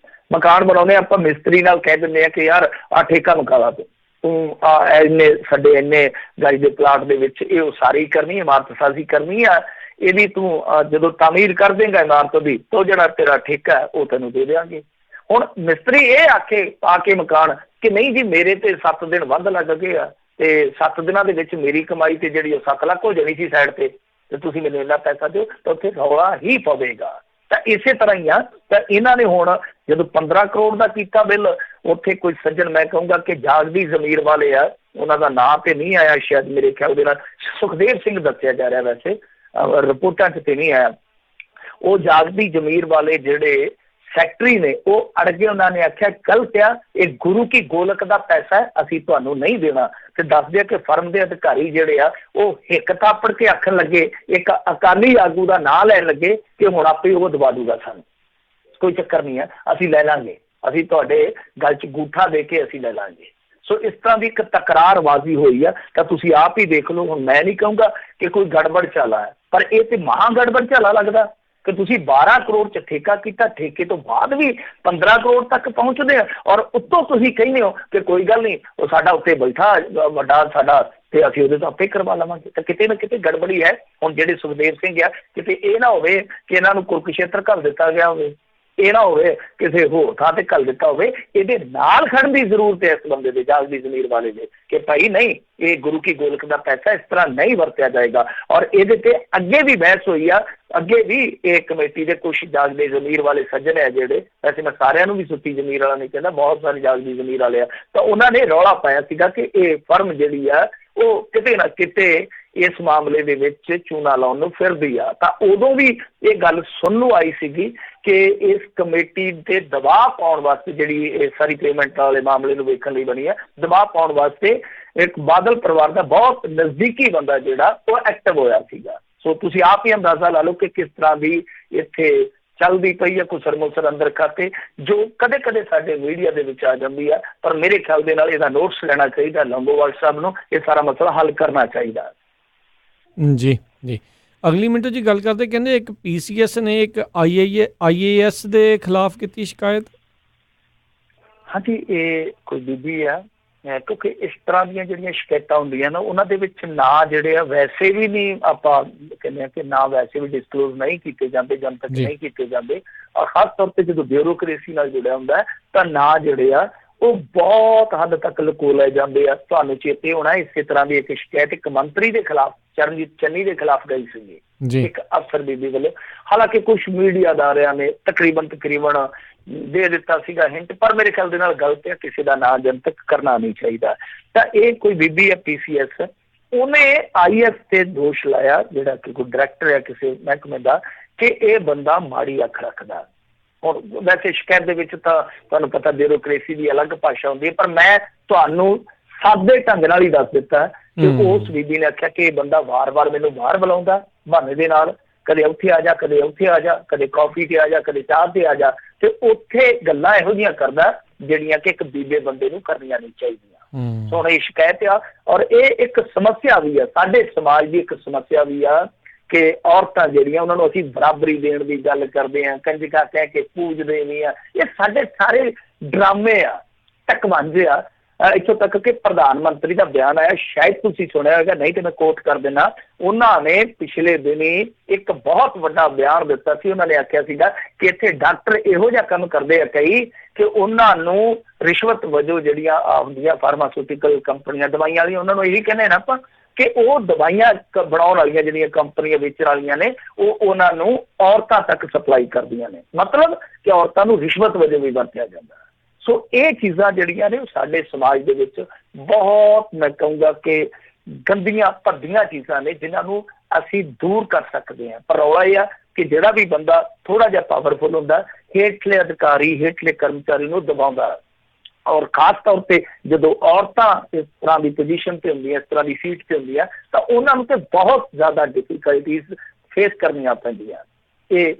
ਮਕਾਨ ਬਣਾਉਂਦੇ ਆਪਾਂ ਮਿਸਤਰੀ ਨਾਲ ਕਹਿ ਦਿੰਦੇ ਹਾਂ ਕਿ ਯਾਰ ਆਹ ਠੇਕਾ ਮੁਕਾ ਲਾ ਤੂੰ ਇੰਨੇ ਸਾਡੇ ਇੰਨੇ ਗਜ ਦੇ ਪਲਾਟ ਦੇ ਵਿੱਚ ਇਹ ਉਸਾਰੀ ਕਰਨੀ, ਇਮਾਰਤ ਸਾਜ਼ੀ ਕਰਨੀ ਆ, ਇਹਦੀ ਤੂੰ ਜਦੋਂ ਤਾਮੀਰ ਕਰ ਦੇਂਗਾ ਇਮਾਰਤ ਦੀ ਤਾਂ ਜਿਹੜਾ ਤੇਰਾ ਠੇਕਾ ਉਹ ਤੈਨੂੰ ਦੇ ਦਿਆਂਗੇ। ਹੁਣ ਮਿਸਤਰੀ ਇਹ ਆਖੇ ਆ ਕੇ ਮਕਾਨ ਕਿ ਨਹੀਂ ਜੀ ਮੇਰੇ ਤੇ 7 ਦਿਨ ਵੱਧ ਲੱਗ ਗਏ ਆ ਤੇ 7 ਦਿਨਾਂ ਦੇ ਵਿੱਚ ਮੇਰੀ ਕਮਾਈ ਤੇ ਜਿਹੜੀ ਉਹ 7 ਲੱਖ ਹੋ ਜਾਣੀ ਸੀ ਸਾਈਡ ਤੇ ਤੁਸੀਂ ਮੈਨੂੰ ਇੰਨਾ ਪੈਸਾ ਦਿਓ, ਤਾਂ ਉੱਥੇ ਰੌਲਾ ਹੀ ਪਵੇਗਾ। ਤਾਂ ਇਸੇ ਤਰ੍ਹਾਂ ਹੀ ਆ। ਤਾਂ ਇਹਨਾਂ ਨੇ ਹੁਣ ਜਦੋਂ 15 ਕਰੋੜ ਦਾ ਕੀਤਾ ਬਿੱਲ, ਉੱਥੇ ਕੋਈ ਸੱਜਣ ਮੈਂ ਕਹੂੰਗਾ ਕਿ ਜਾਗਦੀ ਜ਼ਮੀਰ ਵਾਲੇ ਆ, ਉਹਨਾਂ ਦਾ ਨਾਂ ਤੇ ਨਹੀਂ ਆਇਆ ਸ਼ਾਇਦ, ਮੇਰੇ ਖਿਆਲ ਦੇ ਨਾਲ ਸੁਖਦੇਵ ਸਿੰਘ ਦੱਸਿਆ ਜਾ ਰਿਹਾ, ਵੈਸੇ ਰਿਪੋਰਟਾਂ 'ਚ ਤੇ ਨਹੀਂ ਆਇਆ। ਉਹ ਜਾਗਦੀ ਜ਼ਮੀਰ ਵਾਲੇ ਜਿਹੜੇ ਸੈਕਟਰੀ ਨੇ ਉਹ ਅੜ ਗਏ। ਉਹਨਾਂ ਨੇ ਆਖਿਆ ਗਲਤ ਆ, ਇਹ ਗੁਰੂ ਕੀ ਗੋਲਕ ਦਾ ਪੈਸਾ ਹੈ, ਅਸੀਂ ਤੁਹਾਨੂੰ ਨਹੀਂ ਦੇਣਾ। ਤੇ ਦੱਸਦੇ ਆ ਕਿ ਫਰਮ ਦੇ ਅਧਿਕਾਰੀ ਜਿਹੜੇ ਆ ਉਹ ਹਿੱਕ ਥਾਪੜ ਕੇ ਆਖਣ ਲੱਗੇ, ਇੱਕ ਅਕਾਲੀ ਆਗੂ ਦਾ ਨਾਂ ਲੈਣ ਲੱਗੇ ਕਿ ਹੁਣ ਆਪੇ ਉਹ ਦਵਾ ਦੂਗਾ ਸਾਨੂੰ, ਕੋਈ ਚੱਕਰ ਨਹੀਂ ਹੈ, ਅਸੀਂ ਲੈ ਲਾਂਗੇ, ਅਸੀਂ ਤੁਹਾਡੇ ਗੱਲ 'ਚ ਗੂਠਾ ਦੇ ਕੇ ਅਸੀਂ ਲੈ ਲਾਂਗੇ। ਸੋ ਇਸ ਤਰ੍ਹਾਂ ਦੀ ਇੱਕ ਤਕਰਾਰਬਾਜ਼ੀ ਹੋਈ ਆ। ਤਾਂ ਤੁਸੀਂ ਆਪ ਹੀ ਦੇਖ ਲਓ। ਹੁਣ ਮੈਂ ਨਹੀਂ ਕਹੂੰਗਾ ਕਿ ਕੋਈ ਗੜਬੜ ਚਾਲਾ ਹੈ, ਪਰ ਇਹ ਤੇ ਮਹਾਂ ਗੜਬੜ ਚਾਲਾ ਲੱਗਦਾ ਕਿ ਤੁਸੀਂ 12 ਕਰੋੜ 'ਚ ਠੇਕਾ ਕੀਤਾ, ਠੇਕੇ ਤੋਂ ਬਾਅਦ ਵੀ 15 ਕਰੋੜ ਤੱਕ ਪਹੁੰਚਦੇ ਆ ਔਰ ਉੱਤੋਂ ਤੁਸੀਂ ਕਹਿੰਦੇ ਹੋ ਕਿ ਕੋਈ ਗੱਲ ਨਹੀਂ, ਉਹ ਸਾਡਾ ਉੱਤੇ ਬੈਠਾ ਵੱਡਾ ਸਾਡਾ ਤੇ ਅਸੀਂ ਉਹਦੇ ਤੋਂ ਆਪੇ ਕਰਵਾ ਲਵਾਂਗੇ। ਤਾਂ ਕਿਤੇ ਨਾ ਕਿਤੇ ਗੜਬੜੀ ਹੈ। ਹੁਣ ਜਿਹੜੇ ਸੁਖਦੇਵ ਸਿੰਘ ਆ, ਕਿਤੇ ਇਹ ਨਾ ਹੋਵੇ ਕਿ ਇਹਨਾਂ ਨੂੰ ਕੁਰੂਕਸ਼ੇਤਰ ਘੱਲ ਦਿੱਤਾ ਗਿਆ ਹੋਵੇ, ਇਹ ਨਾ ਹੋਵੇ ਕਿਸੇ ਹੋਰ ਥਾਂ ਤੇ ਘੱਲ ਦਿੱਤਾ ਹੋਵੇ। ਇਹਦੇ ਨਾਲ ਖੜਨ ਦੀ ਜ਼ਰੂਰਤ ਹੈ ਇਸ ਬੰਦੇ ਦੇ, ਜਾਗਦੀ ਜ਼ਮੀਰ ਵਾਲੇ ਦੇ, ਕਿ ਭਾਈ ਨਹੀਂ, ਇਹ ਗੁਰੂ ਕੀ ਗੋਲਕ ਦਾ ਪੈਸਾ ਇਸ ਤਰ੍ਹਾਂ ਨਹੀਂ ਵਰਤਿਆ ਜਾਏਗਾ। ਔਰ ਇਹਦੇ ਤੇ ਅੱਗੇ ਵੀ ਬਹਿਸ ਹੋਈ ਆ, ਅੱਗੇ ਵੀ ਇਹ ਕਮੇਟੀ ਦੇ ਕੁਛ ਜਾਗਦੇ ਜ਼ਮੀਰ ਵਾਲੇ ਸੱਜਣ ਹੈ ਜਿਹੜੇ, ਵੈਸੇ ਮੈਂ ਸਾਰਿਆਂ ਨੂੰ ਵੀ ਸੁੱਤੀ ਜ਼ਮੀਰ ਵਾਲਾ ਨਹੀਂ ਕਹਿੰਦਾ, ਬਹੁਤ ਸਾਰੇ ਜਾਗਦੀ ਜ਼ਮੀਰ ਵਾਲੇ ਆ, ਤਾਂ ਉਹਨਾਂ ਨੇ ਰੌਲਾ ਪਾਇਆ ਸੀਗਾ ਕਿ ਇਹ ਫਰਮ ਜਿਹੜੀ ਆ ਉਹ ਕਿਤੇ ਨਾ ਕਿਤੇ ਇਸ ਮਾਮਲੇ ਦੇ ਵਿੱਚ ਚੂਨਾ ਲਾਉਣ ਨੂੰ ਫਿਰਦੀ ਆ। ਤਾਂ ਉਦੋਂ ਵੀ ਇਹ ਗੱਲ ਸੁਣਨ ਨੂੰ ਆਈ ਸੀਗੀ ਕਿ ਇਸ ਕਮੇਟੀ ਤੇ ਦਬਾਅ ਪਾਉਣ ਵਾਸਤੇ, ਜਿਹੜੀ ਇਹ ਸਾਰੀ ਪੇਮੈਂਟ ਵਾਲੇ ਮਾਮਲੇ ਨੂੰ ਵੇਖਣ ਲਈ ਬਣੀ ਹੈ, ਦਬਾਅ ਪਾਉਣ ਵਾਸਤੇ ਇੱਕ ਬਾਦਲ ਪਰਿਵਾਰ ਦਾ ਬਹੁਤ ਨਜ਼ਦੀਕੀ ਬੰਦਾ ਜਿਹੜਾ ਉਹ ਐਕਟਿਵ ਹੋਇਆ ਸੀਗਾ। ਸੋ ਤੁਸੀਂ ਆਪ ਹੀ ਅੰਦਾਜ਼ਾ ਲਾ ਲਓ ਕਿ ਕਿਸ ਤਰ੍ਹਾਂ ਦੀ ਇੱਥੇ ਚੱਲਦੀ ਪਈ ਹੈ ਕੁਸਰ ਮੁਸਰ ਅੰਦਰ ਖਾਤੇ, ਜੋ ਕਦੇ ਕਦੇ ਸਾਡੇ ਮੀਡੀਆ ਦੇ ਵਿੱਚ ਆ ਜਾਂਦੀ ਹੈ। ਪਰ ਮੇਰੇ ਖਿਆਲ ਦੇ ਨਾਲ ਇਹਦਾ ਨੋਟਿਸ ਲੈਣਾ ਚਾਹੀਦਾ ਲੰਗੋਵਾਲ ਸਾਹਿਬ ਨੂੰ, ਇਹ ਸਾਰਾ ਮਸਲਾ ਹੱਲ ਕਰਨਾ ਚਾਹੀਦਾ। ਜੀ ਜੀ। ਅਗਲੀ ਮਿੰਟੋ ਜੀ ਗੱਲ ਕਰਦੇ, ਕਹਿੰਦੇ ਇੱਕ PCS ਨੇ ਇੱਕ IAS ਦੇ ਖਿਲਾਫ ਕੀਤੀ ਸ਼ਿਕਾਇਤ। ਹਾਂਜੀ, ਇਹ ਕੋਈ ਬੀਬੀ ਆ, ਕਿਉਂਕਿ ਇਸ ਤਰ੍ਹਾਂ ਦੀਆਂ ਜਿਹੜੀਆਂ ਸ਼ਿਕਾਇਤਾਂ ਹੁੰਦੀਆਂ ਨਾ ਉਹਨਾਂ ਦੇ ਵਿੱਚ ਨਾਂ ਜਿਹੜੇ ਆ ਵੈਸੇ ਵੀ ਨਹੀਂ, ਆਪਾਂ ਕਹਿੰਦੇ ਆ ਕਿ ਨਾਂ ਵੈਸੇ ਵੀ ਡਿਸਕਲੋਜ਼ ਨਹੀਂ ਕੀਤੇ ਜਾਂਦੇ, ਜਨਤਕ ਜੀ। ਨਹੀਂ ਕੀਤੇ ਜਾਂਦੇ। ਔਰ ਖਾਸ ਤੌਰ ਤੇ ਜਦੋਂ ਬਿਊਰੋਕ੍ਰੇਸੀ ਨਾਲ ਜੁੜਿਆ ਹੁੰਦਾ ਤਾਂ ਨਾਂ ਜਿਹੜੇ ਆ ਉਹ ਬਹੁਤ ਹੱਦ ਤੱਕ ਲੁਕੋ ਲਏ ਜਾਂਦੇ ਆ। ਤੁਹਾਨੂੰ ਚੇਤੇ ਹੋਣਾ ਇਸੇ ਤਰ੍ਹਾਂ ਦੀ ਇੱਕ ਸ਼ਿਕਾਇਤ ਇੱਕ ਮੰਤਰੀ ਦੇ ਖਿਲਾਫ, ਚਰਨਜੀਤ ਚੰਨੀ ਦੇ ਖਿਲਾਫ ਗਈ ਸੀਗੀ ਜੀ। ਇੱਕ ਅਫਸਰ ਬੀਬੀ ਵੱਲੋਂ। ਹਾਲਾਂਕਿ ਕੁਝ ਮੀਡੀਆ ਅਦਾਰਿਆਂ ਨੇ ਤਕਰੀਬਨ ਦੇ ਦਿੱਤਾ ਸੀਗਾ ਹਿੰਟ, ਪਰ ਮੇਰੇ ਖਿਆਲ ਦੇ ਨਾਲ ਗਲਤ ਹੈ, ਕਿਸੇ ਦਾ ਨਾਂ ਜਨਤਕ ਕਰਨਾ ਨਹੀਂ ਚਾਹੀਦਾ। ਤਾਂ ਇਹ ਕੋਈ ਬੀਬੀ ਹੈ PCS, ਉਹਨੇ IAS ਤੇ ਦੋਸ਼ ਲਾਇਆ, ਜਿਹੜਾ ਕਿ ਕੋਈ ਡਾਇਰੈਕਟਰ ਹੈ ਕਿਸੇ ਮਹਿਕਮੇ ਦਾ, ਕਿ ਇਹ ਬੰਦਾ ਮਾੜੀ ਅੱਖ ਰੱਖਦਾ। ਹੁਣ ਵੈਸੇ ਸ਼ਿਕਾਇਤ ਦੇ ਵਿੱਚ ਤਾਂ ਤੁਹਾਨੂੰ ਪਤਾ ਬਿਊਰੋਕ੍ਰੇਸੀ ਦੀ ਅਲੱਗ ਭਾਸ਼ਾ ਹੁੰਦੀ ਹੈ, ਪਰ ਮੈਂ ਤੁਹਾਨੂੰ ਸਾਦੇ ਢੰਗ ਨਾਲ ਹੀ ਦੱਸ ਦਿੱਤਾ ਕਿ ਉਸ ਬੀਬੀ ਨੇ ਆਖਿਆ ਕਿ ਇਹ ਬੰਦਾ ਵਾਰ-ਵਾਰ ਮੈਨੂੰ ਬਾਹਰ ਬੁਲਾਉਂਦਾ ਬਹਾਨੇ ਦੇ ਨਾਲ, ਕਦੇ ਉੱਥੇ ਆ ਜਾ, ਕਦੇ ਉੱਥੇ ਆ ਜਾ, ਕਦੇ ਕਾਫੀ ਤੇ ਆ ਜਾ, ਕਦੇ ਚਾਹ ਤੇ ਆ ਜਾ, ਤੇ ਉੱਥੇ ਗੱਲਾਂ ਇਹੋ ਜਿਹੀਆਂ ਕਰਦਾ ਜਿਹੜੀਆਂ ਕਿ ਇੱਕ ਬੀਬੇ ਬੰਦੇ ਨੂੰ ਕਰਨੀਆਂ ਨਹੀਂ ਚਾਹੀਦੀਆਂ। ਸੋ ਇਹ ਸ਼ਿਕਾਇਤ ਆ, ਔਰ ਇਹ ਇੱਕ ਸਮੱਸਿਆ ਵੀ ਆ, ਸਾਡੇ ਸਮਾਜ ਦੀ ਇੱਕ ਸਮੱਸਿਆ ਵੀ ਆ ਕਿ ਔਰਤਾਂ ਜਿਹੜੀਆਂ ਉਹਨਾਂ ਨੂੰ ਅਸੀਂ ਬਰਾਬਰੀ ਦੇਣ ਦੀ ਗੱਲ ਕਰਦੇ ਹਾਂ, ਕੰਜਕਾਂ ਕਹਿ ਕੇ ਪੂਜਦੇ ਨਹੀਂ ਆ। ਇਹ ਸਾਡੇ ਸਾਰੇ ਡਰਾਮੇ ਆ, ਢਕਵੰਜ ਆ। ਇੱਥੋਂ ਤੱਕ ਕਿ ਪ੍ਰਧਾਨ ਮੰਤਰੀ ਦਾ ਬਿਆਨ ਆਇਆ, ਸ਼ਾਇਦ ਤੁਸੀਂ ਸੁਣਿਆ ਹੋਵੇਗਾ, ਨਹੀਂ ਤੇ ਮੈਂ ਕੋਟ ਕਰ ਦਿੰਦਾ। ਉਹਨਾਂ ਨੇ ਪਿਛਲੇ ਦਿਨੀ ਇੱਕ ਬਹੁਤ ਵੱਡਾ ਬਿਆਨ ਦਿੱਤਾ ਸੀ। ਉਹਨਾਂ ਨੇ ਆਖਿਆ ਸੀਗਾ ਕਿ ਇੱਥੇ ਡਾਕਟਰ ਇਹੋ ਜਿਹਾ ਕੰਮ ਕਰਦੇ ਆ ਕਈ ਕਿ ਉਹਨਾਂ ਨੂੰ ਰਿਸ਼ਵਤ ਵਜੋਂ ਜਿਹੜੀਆਂ ਆਉਂਦੀਆਂ ਫਾਰਮਾਸਿਊਟੀਕਲ ਕੰਪਨੀਆਂ ਦਵਾਈਆਂ ਵਾਲੀਆਂ, ਉਹਨਾਂ ਨੂੰ ਇਹੀ ਕਹਿੰਦੇ ਨਾ ਆਪਾਂ ਕਿ ਉਹ ਦਵਾਈਆਂ ਬਣਾਉਣ ਵਾਲੀਆਂ ਜਿਹੜੀਆਂ ਕੰਪਨੀਆਂ ਵੇਚਣ ਵਾਲੀਆਂ ਨੇ, ਉਹ ਉਹਨਾਂ ਨੂੰ ਔਰਤਾਂ ਤੱਕ ਸਪਲਾਈ ਕਰਦੀਆਂ ਨੇ, ਮਤਲਬ ਕਿ ਔਰਤਾਂ ਨੂੰ ਰਿਸ਼ਵਤ ਵਜੋਂ ਵੀ ਵਰਤਿਆ ਜਾਂਦਾ। ਸੋ ਇਹ ਚੀਜ਼ਾਂ ਜਿਹੜੀਆਂ ਨੇ ਉਹ ਸਾਡੇ ਸਮਾਜ ਦੇ ਵਿੱਚ ਬਹੁਤ, ਮੈਂ ਕਹੂੰਗਾ ਕਿ ਗੰਦੀਆਂ ਭੱਦੀਆਂ ਚੀਜ਼ਾਂ ਨੇ, ਜਿਨ੍ਹਾਂ ਨੂੰ ਅਸੀਂ ਦੂਰ ਕਰ ਸਕਦੇ ਹਾਂ। ਪਰ ਰੌਲਾ ਇਹ ਆ ਕਿ ਜਿਹੜਾ ਵੀ ਬੰਦਾ ਥੋੜਾ ਜਿਹਾ ਪਾਵਰਫੁਲ ਹੁੰਦਾ, ਹੇਠਲੇ ਅਧਿਕਾਰੀ, ਹੇਠਲੇ ਕਰਮਚਾਰੀ ਨੂੰ ਦਬਾਉਂਦਾ। ਔਰ ਖਾਸ ਤੌਰ ਤੇ ਜਦੋਂ ਔਰਤਾਂ ਇਸ ਤਰ੍ਹਾਂ ਦੀ ਪੋਜੀਸ਼ਨ ਤੇ ਹੁੰਦੀਆਂ, ਇਸ ਤਰ੍ਹਾਂ ਦੀ ਸੀਟ ਤੇ ਹੁੰਦੀਆਂ, ਤਾਂ ਉਹਨਾਂ ਨੂੰ ਤੇ ਬਹੁਤ ਜ਼ਿਆਦਾ ਡਿਫਿਕਲਟੀਜ਼ ਫੇਸ ਕਰਨੀਆਂ ਪੈਂਦੀਆਂ। ਇਹ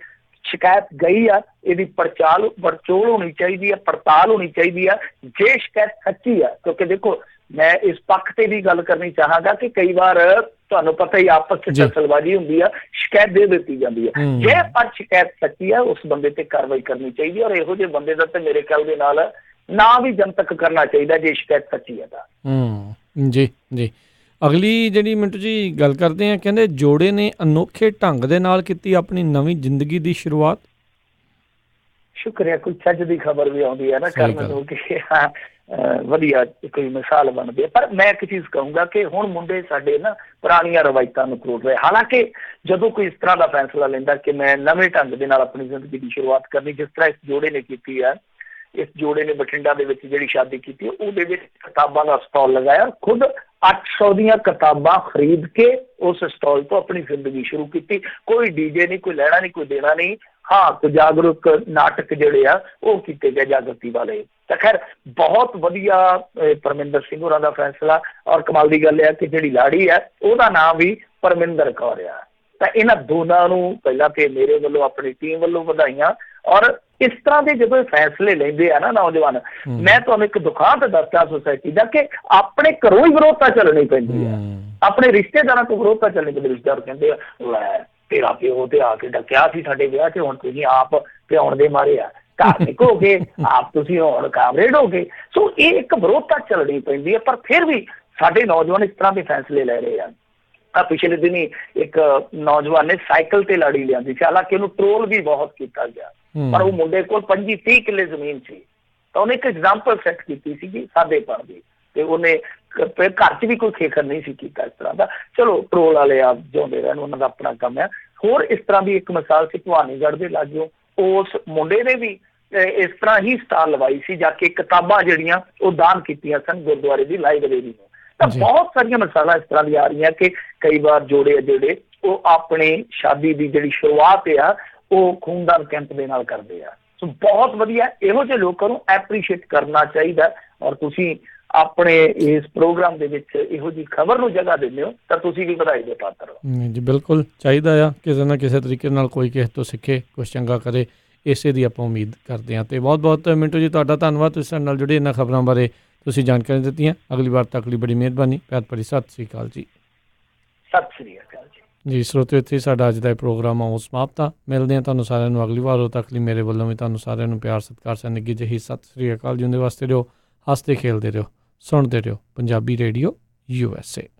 ਸ਼ਿਕਾਇਤ ਗਈ ਆ, ਇਹਦੀ ਪੜਚੋਲ ਹੋਣੀ ਚਾਹੀਦੀ ਹੈ, ਪੜਤਾਲ ਹੋਣੀ ਚਾਹੀਦੀ ਆ। ਜੇ ਸ਼ਿਕਾਇਤ ਸੱਚੀ ਆ, ਕਿਉਂਕਿ ਦੇਖੋ ਮੈਂ ਇਸ ਪੱਖ ਤੇ ਵੀ ਗੱਲ ਕਰਨੀ ਚਾਹਾਂਗਾ ਕਿ ਕਈ ਵਾਰ ਤੁਹਾਨੂੰ ਪਤਾ ਹੀ ਆਪਸ ਚ ਦਖਲਅੰਦਾਜ਼ੀ ਹੁੰਦੀ ਆ, ਸ਼ਿਕਾਇਤ ਦੇ ਦਿੱਤੀ ਜਾਂਦੀ ਹੈ। ਜੇ ਪਰ ਸ਼ਿਕਾਇਤ ਸੱਚੀ ਆ, ਉਸ ਬੰਦੇ ਤੇ ਕਾਰਵਾਈ ਕਰਨੀ ਚਾਹੀਦੀ ਹੈ। ਔਰ ਇਹੋ ਜਿਹੇ ਬੰਦੇ ਦਾ ਤੇ ਮੇਰੇ ਖਿਆਲ ਦੇ ਨਾਲ ਨਾ ਵੀ ਜਨਤਕ ਕਰਨਾ ਚਾਹੀਦਾ ਜੇ ਸ਼ਿਕਾਇਤ ਸੱਚੀ ਹੈ ਤਾਂ। ਜੀ ਜੀ। ਅਗਲੀ ਜਿਹੜੀ ਮਿੰਟੂ ਜੀ ਗੱਲ ਕਰਦੇ ਆ, ਕਹਿੰਦੇ ਜੋੜੇ ਨੇ ਅਨੋਖੇ ਢੰਗ ਦੇ ਨਾਲ ਕੀਤੀ ਆਪਣੀ ਨਵੀਂ ਜ਼ਿੰਦਗੀ ਦੀ ਸ਼ੁਰੂਆਤ। ਸ਼ੁਕਰੀਆ, ਕੋਈ ਚੱਜ ਦੀ ਖਬਰ ਵੀ ਆਉਂਦੀ ਹੈ ਨਾ ਕਰਨ ਨੂੰ ਕਿ ਵਧੀਆ ਕੋਈ ਮਿਸਾਲ ਬਣਦੀ ਹੈ। ਪਰ ਮੈਂ ਇੱਕ ਚੀਜ਼ ਕਹੂੰਗਾ ਕਿ ਹੁਣ ਮੁੰਡੇ ਸਾਡੇ ਨਾ ਪੁਰਾਣੀਆਂ ਰਵਾਇਤਾਂ ਨੂੰ ਤੋੜ ਰਹੇ। ਹਾਲਾਂਕਿ ਜਦੋਂ ਕੋਈ ਇਸ ਤਰ੍ਹਾਂ ਦਾ ਫੈਸਲਾ ਲੈਂਦਾ ਕਿ ਮੈਂ ਨਵੇਂ ਢੰਗ ਦੇ ਨਾਲ ਆਪਣੀ ਜ਼ਿੰਦਗੀ ਦੀ ਸ਼ੁਰੂਆਤ ਕਰਨੀ, ਜਿਸ ਤਰ੍ਹਾਂ ਇਸ ਜੋੜੇ ਨੇ ਕੀਤੀ ਹੈ, ਇਸ ਜੋੜੇ ਨੇ ਬਠਿੰਡਾ ਦੇ ਵਿੱਚ ਜਿਹੜੀ ਸ਼ਾਦੀ ਕੀਤੀ, ਉਹਦੇ ਵਿੱਚ ਕਿਤਾਬਾਂ ਦਾ ਸਟਾਲ ਲਗਾਇਆ, ਖੁਦ 800 ਦੀਆਂ ਕਿਤਾਬਾਂ ਖਰੀਦ ਕੇ ਉਸ ਸਟਾਲ ਤੋਂ ਆਪਣੀ ਜ਼ਿੰਦਗੀ ਸ਼ੁਰੂ ਕੀਤੀ। ਕੋਈ ਡੀਜੇ ਨਹੀਂ, ਕੋਈ ਲੈਣਾ ਨਹੀਂ, ਕੋਈ ਦੇਣਾ ਨਹੀਂ। ਹਾਂ, ਕੋਈ ਜਾਗਰੂਕ ਨਾਟਕ ਜਿਹੜੇ ਆ ਉਹ ਕੀਤੇ ਗਏ ਜਾਗਰਤੀ ਵਾਲੇ। ਤਾਂ ਖੈਰ ਬਹੁਤ ਵਧੀਆ ਪਰਮਿੰਦਰ ਸਿੰਘ ਹੋਰਾਂ ਦਾ ਫੈਸਲਾ। ਔਰ ਕਮਾਲ ਦੀ ਗੱਲ ਹੈ ਕਿ ਜਿਹੜੀ ਲਾੜੀ ਹੈ ਉਹਦਾ ਨਾਮ ਵੀ ਪਰਮਿੰਦਰ ਕੌਰ ਆ। ਤਾਂ ਇਹਨਾਂ ਦੋਨਾਂ ਨੂੰ ਪਹਿਲਾਂ ਤੇ ਮੇਰੇ ਵੱਲੋਂ, ਆਪਣੀ ਟੀਮ ਵੱਲੋਂ ਵਧਾਈਆਂ। ਔਰ ਇਸ ਤਰ੍ਹਾਂ ਦੇ ਜਦੋਂ ਫੈਸਲੇ ਲੈਂਦੇ ਆ ਨਾ ਨੌਜਵਾਨ, ਮੈਂ ਤੁਹਾਨੂੰ ਇੱਕ ਦੁਖਾਂਤ ਦੱਸਦਾ ਸੁਸਾਇਟੀ ਦਾ ਕਿ ਆਪਣੇ ਘਰੋਂ ਹੀ ਵਿਰੋਧਤਾ ਚੱਲਣੀ ਪੈਂਦੀ ਹੈ, ਆਪਣੇ ਰਿਸ਼ਤੇਦਾਰਾਂ ਤੋਂ ਵਿਰੋਧਤਾ ਚੱਲਣੀ ਪੈਂਦੀ। ਰਿਸ਼ਤੇਦਾਰ ਕਹਿੰਦੇ ਆ, ਲੈ ਤੇਰਾ ਪਿਓ ਤੇ ਆ ਕੇ ਡੱਕਿਆ ਸੀ ਸਾਡੇ ਵਿਆਹ 'ਚ, ਹੁਣ ਤੁਸੀਂ ਆਪ ਪਿਆਉਣ ਦੇ ਮਾਰੇ ਆ ਧਾਰਮਿਕ ਹੋ ਗਏ, ਆਪ ਤੁਸੀਂ ਹੁਣ ਕਾਮਰੇਡ ਹੋ ਗਏ। ਸੋ ਇਹ ਇੱਕ ਵਿਰੋਧਤਾ ਚੱਲਣੀ ਪੈਂਦੀ ਹੈ। ਪਰ ਫਿਰ ਵੀ ਸਾਡੇ ਨੌਜਵਾਨ ਇਸ ਤਰ੍ਹਾਂ ਦੇ ਫੈਸਲੇ ਲੈ ਰਹੇ ਆ। ਪਿਛਲੇ ਦਿਨੀ ਇੱਕ ਨੌਜਵਾਨ ਨੇ ਸਾਈਕਲ ਤੇ ਲਾੜੀ ਲਿਆਂਦੀ ਸੀ, ਹਾਲਾਂਕਿ ਉਹਨੂੰ ਟਰੋਲ ਵੀ ਬਹੁਤ ਕੀਤਾ ਗਿਆ, ਪਰ ਉਹ ਮੁੰਡੇ ਕੋਲ 25-30 ਕਿੱਲੇ ਜ਼ਮੀਨ ਸੀ। ਤਾਂ ਉਹਨੇ ਇੱਕ ਐਗਜ਼ਾਮਪਲ ਸੈੱਟ ਕੀਤੀ ਸੀਗੀ ਸਾਦੇਪਣ ਦੀ, ਤੇ ਉਹਨੇ ਘਰ 'ਚ ਵੀ ਕੋਈ ਖੇਖਰ ਨਹੀਂ ਸੀ ਕੀਤਾ ਇਸ ਤਰ੍ਹਾਂ ਦਾ। ਚਲੋ ਟਰੋਲ ਵਾਲੇ ਆ ਜਿਉਂਦੇ ਰਹਿਣ, ਉਹਨਾਂ ਦਾ ਆਪਣਾ ਕੰਮ ਹੈ। ਹੋਰ ਇਸ ਤਰ੍ਹਾਂ ਦੀ ਇੱਕ ਮਿਸਾਲ ਸੀ ਭਵਾਨੀਗੜ੍ਹ ਦੇ ਲਾਗਿਓ, ਉਸ ਮੁੰਡੇ ਨੇ ਵੀ ਇਸ ਤਰ੍ਹਾਂ ਹੀ ਸਟਾਲ ਲਵਾਈ ਸੀ, ਜਾ ਕੇ ਕਿਤਾਬਾਂ ਜਿਹੜੀਆਂ ਉਹ ਦਾਨ ਕੀਤੀਆਂ ਸਨ ਗੁਰਦੁਆਰੇ ਦੀ ਲਾਇਬ੍ਰੇਰੀ ਨੂੰ। ਤਾਂ ਬਹੁਤ ਸਾਰੀਆਂ ਮਿਸਾਲਾਂ ਇਸ ਤਰ੍ਹਾਂ ਦੀਆਂ ਆ ਰਹੀਆਂ ਕਿ ਕਈ ਵਾਰ ਜੋੜੇ ਆ ਜਿਹੜੇ ਉਹ ਆਪਣੀ ਸ਼ਾਦੀ ਦੀ ਜਿਹੜੀ ਸ਼ੁਰੂਆਤ ਆ ਉਹ ਖੂਨਦਾਨ ਕੈਂਪ ਦੇ ਨਾਲ ਕਰਦੇ ਆ। ਸੋ ਬਹੁਤ ਵਧੀਆ, ਇਹੋ ਜਿਹੇ ਲੋਕਾਂ ਨੂੰ ਐਪਰੀਸ਼ੀਏਟ ਕਰਨਾ ਚਾਹੀਦਾ। ਔਰ ਤੁਸੀਂ ਆਪਣੇ ਇਸ ਪ੍ਰੋਗਰਾਮ ਦੇ ਵਿੱਚ ਇਹੋ ਜਿਹੀ ਖਬਰ ਨੂੰ ਜਗ੍ਹਾ ਦਿੰਦੇ ਹੋ ਤਾਂ ਤੁਸੀਂ ਵੀ ਵਧਾਈ ਦੇ ਪਾਤਰ ਹੋ। ਜੀ ਬਿਲਕੁਲ, ਚਾਹੀਦਾ ਆ ਕਿਸੇ ਨਾ ਕਿਸੇ ਤਰੀਕੇ ਨਾਲ ਕੋਈ ਕਿਸੇ ਤੋਂ ਸਿੱਖੇ, ਕੁਛ ਚੰਗਾ ਕਰੇ, ਇਸੇ ਦੀ ਆਪਾਂ ਉਮੀਦ ਕਰਦੇ ਹਾਂ। ਅਤੇ ਬਹੁਤ ਬਹੁਤ ਮਿੰਟੂ ਜੀ ਤੁਹਾਡਾ ਧੰਨਵਾਦ, ਤੁਸੀਂ ਸਾਡੇ ਨਾਲ ਜੁੜੇ ਇਹਨਾਂ ਖਬਰਾਂ ਬਾਰੇ ਤੁਸੀਂ ਜਾਣਕਾਰੀ ਦਿੱਤੀਆਂ। ਅਗਲੀ ਵਾਰ ਤੱਕ ਲਈ ਬੜੀ ਮਿਹਰਬਾਨੀ, ਪਿਆਰ ਭਰੀ ਸਤਿ ਸ਼੍ਰੀ ਅਕਾਲ ਜੀ। ਸਤਿ ਸ਼੍ਰੀ ਅਕਾਲ ਜੀ। ਜੀ ਸਰੋਤਿਓ, ਇੱਥੇ ਹੀ ਸਾਡਾ ਅੱਜ ਦਾ ਇਹ ਪ੍ਰੋਗਰਾਮ ਆ ਉਹ ਸਮਾਪਤ ਆ। ਮਿਲਦੇ ਹਾਂ ਤੁਹਾਨੂੰ ਸਾਰਿਆਂ ਨੂੰ ਅਗਲੀ ਵਾਰ। ਉਦੋਂ ਤੱਕ ਲਈ ਮੇਰੇ ਵੱਲੋਂ ਵੀ ਤੁਹਾਨੂੰ ਸਾਰਿਆਂ ਨੂੰ ਪਿਆਰ ਸਤਿਕਾਰ ਨਿੱਘੀ ਜਿਹੀ ਸਤਿ ਸ੍ਰੀ ਅਕਾਲ। ਜਿਉਂਦੇ ਵਾਸਤੇ ਰਹੋ, ਹੱਸਦੇ ਖੇਲਦੇ ਰਹੋ, ਸੁਣਦੇ ਰਹੋ ਪੰਜਾਬੀ ਰੇਡੀਓ USA।